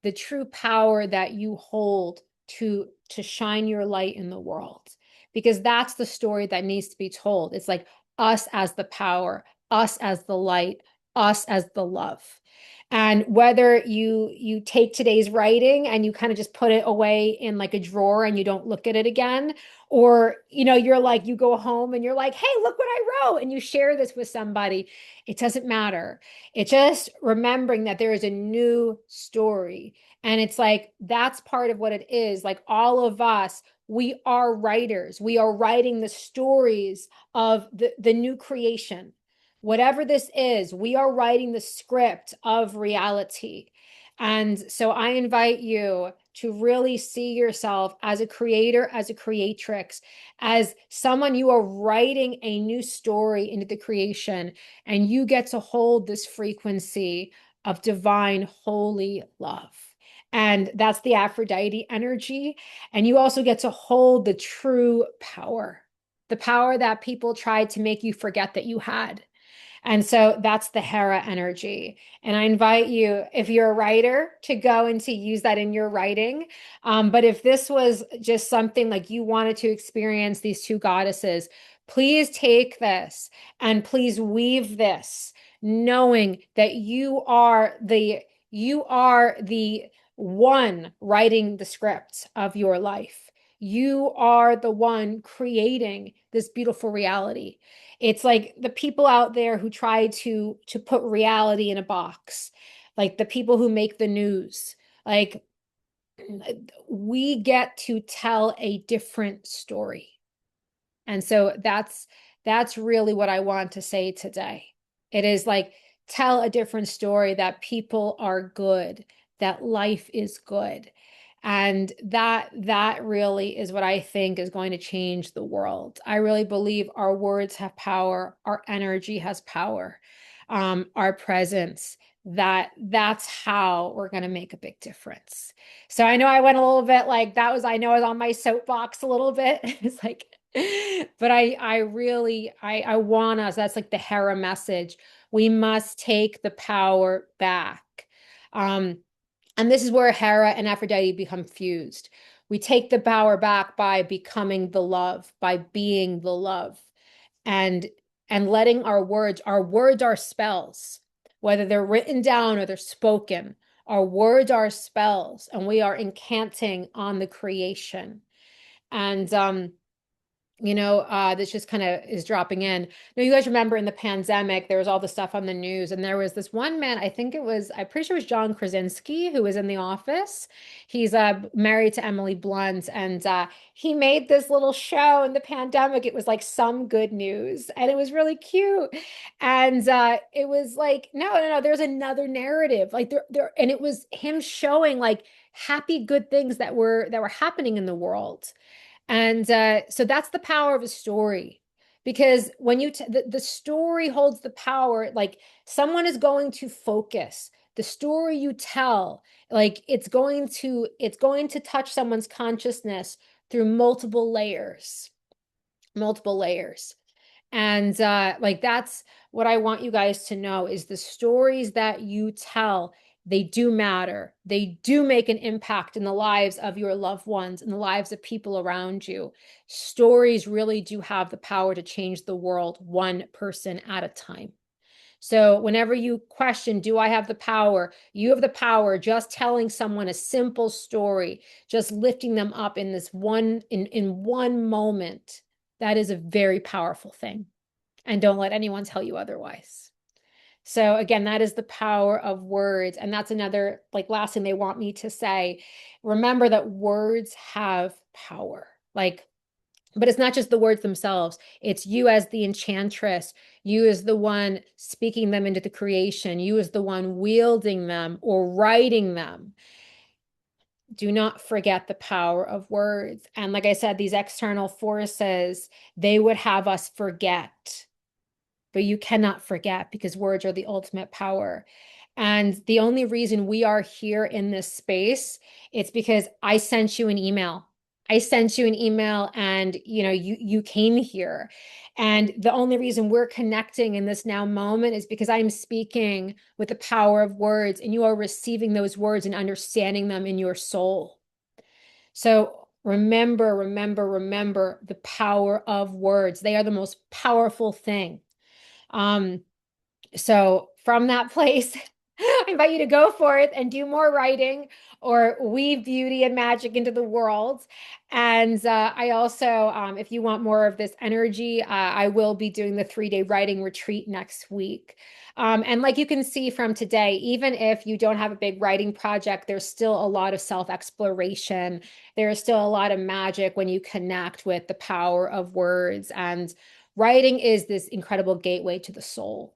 the true power that you hold to shine your light in the world. Because that's the story that needs to be told. It's like us as the power, us as the light, us as the love. And whether you take today's writing and you kind of just put it away in like a drawer and you don't look at it again, or you're like you go home and you're like, hey, look what I wrote, and you share this with somebody, it doesn't matter. It's just remembering that there is a new story. And it's like that's part of what it is. Like all of us, we are writers. We are writing the stories of the new creation. Whatever this is, we are writing the script of reality. And so I invite you to really see yourself as a creator, as a creatrix, as someone you are writing a new story into the creation, and you get to hold this frequency of divine, holy love. And that's the Aphrodite energy. And you also get to hold the true power, the power that people tried to make you forget that you had. And so that's the Hera energy. And I invite you, if you're a writer, to go and to use that in your writing. But if this was just something like you wanted to experience these two goddesses, please take this and please weave this, knowing that you are the one writing the script of your life. You are the one creating this beautiful reality. It's like the people out there who try to put reality in a box, like the people who make the news. Like we get to tell a different story. And so that's really what I want to say today. It is like tell a different story, that people are good, that life is good. And that really is what I think is going to change the world. I really believe our words have power, our energy has power, our presence. That's how we're going to make a big difference. So I know I went a little bit like that was, I know I was on my soapbox a little bit. It's like, but I really, I want us, that's like the Hera message. We must take the power back. Um, and this is where Hera and Aphrodite become fused. We take the power back by becoming the love, by being the love, and letting our words are spells, whether they're written down or they're spoken. Our words are spells, and we are incanting on the creation. And this just kind of is dropping in. Now, you guys remember in the pandemic, there was all the stuff on the news, and there was this one man, I'm pretty sure it was John Krasinski, who was in The Office. He's married to Emily Blunt, and he made this little show in the pandemic. It was like Some Good News, and it was really cute. And it was like, no, there's another narrative. Like and it was him showing like happy, good things that were happening in the world. And so that's the power of a story. Because when the story holds the power, like someone is going to focus. The story you tell, like it's going to touch someone's consciousness through multiple layers, multiple layers. And like that's what I want you guys to know is the stories that you tell, they do matter. They do make an impact in the lives of your loved ones and the lives of people around you. Stories really do have the power to change the world one person at a time. So whenever you question, do I have the power? You have the power just telling someone a simple story, just lifting them up in this in one moment. That is a very powerful thing. And don't let anyone tell you otherwise. So again, that is the power of words. And that's another like last thing they want me to say. Remember that words have power. Like, but it's not just the words themselves. It's you as the enchantress, you as the one speaking them into the creation, you as the one wielding them or writing them. Do not forget the power of words. And like I said, these external forces, they would have us forget, but you cannot forget because words are the ultimate power. And the only reason we are here in this space, it's because I sent you an email. I sent you an email and you came here. And the only reason we're connecting in this now moment is because I'm speaking with the power of words and you are receiving those words and understanding them in your soul. So remember, remember, remember the power of words. They are the most powerful thing. Um, so from that place, I invite you to go forth and do more writing or weave beauty and magic into the world. And I also, if you want more of this energy, I will be doing the 3-day writing retreat next week. And like you can see from today, even if you don't have a big writing project, there's still a lot of self-exploration. There is still a lot of magic when you connect with the power of words. And writing is this incredible gateway to the soul.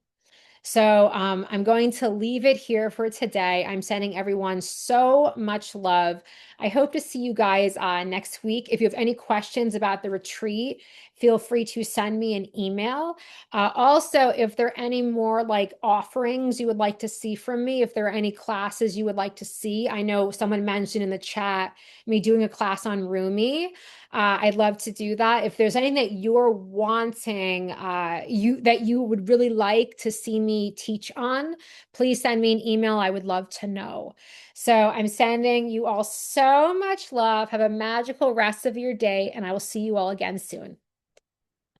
So I'm going to leave it here for today. I'm sending everyone so much love. I hope to see you guys next week. If you have any questions about the retreat, feel free to send me an email. Also, if there are any more like offerings you would like to see from me, if there are any classes you would like to see, I know someone mentioned in the chat me doing a class on Rumi. I'd love to do that. If there's anything that you're wanting, that you would really like to see me teach on, please send me an email. I would love to know. So I'm sending you all so much love. Have a magical rest of your day, and I will see you all again soon.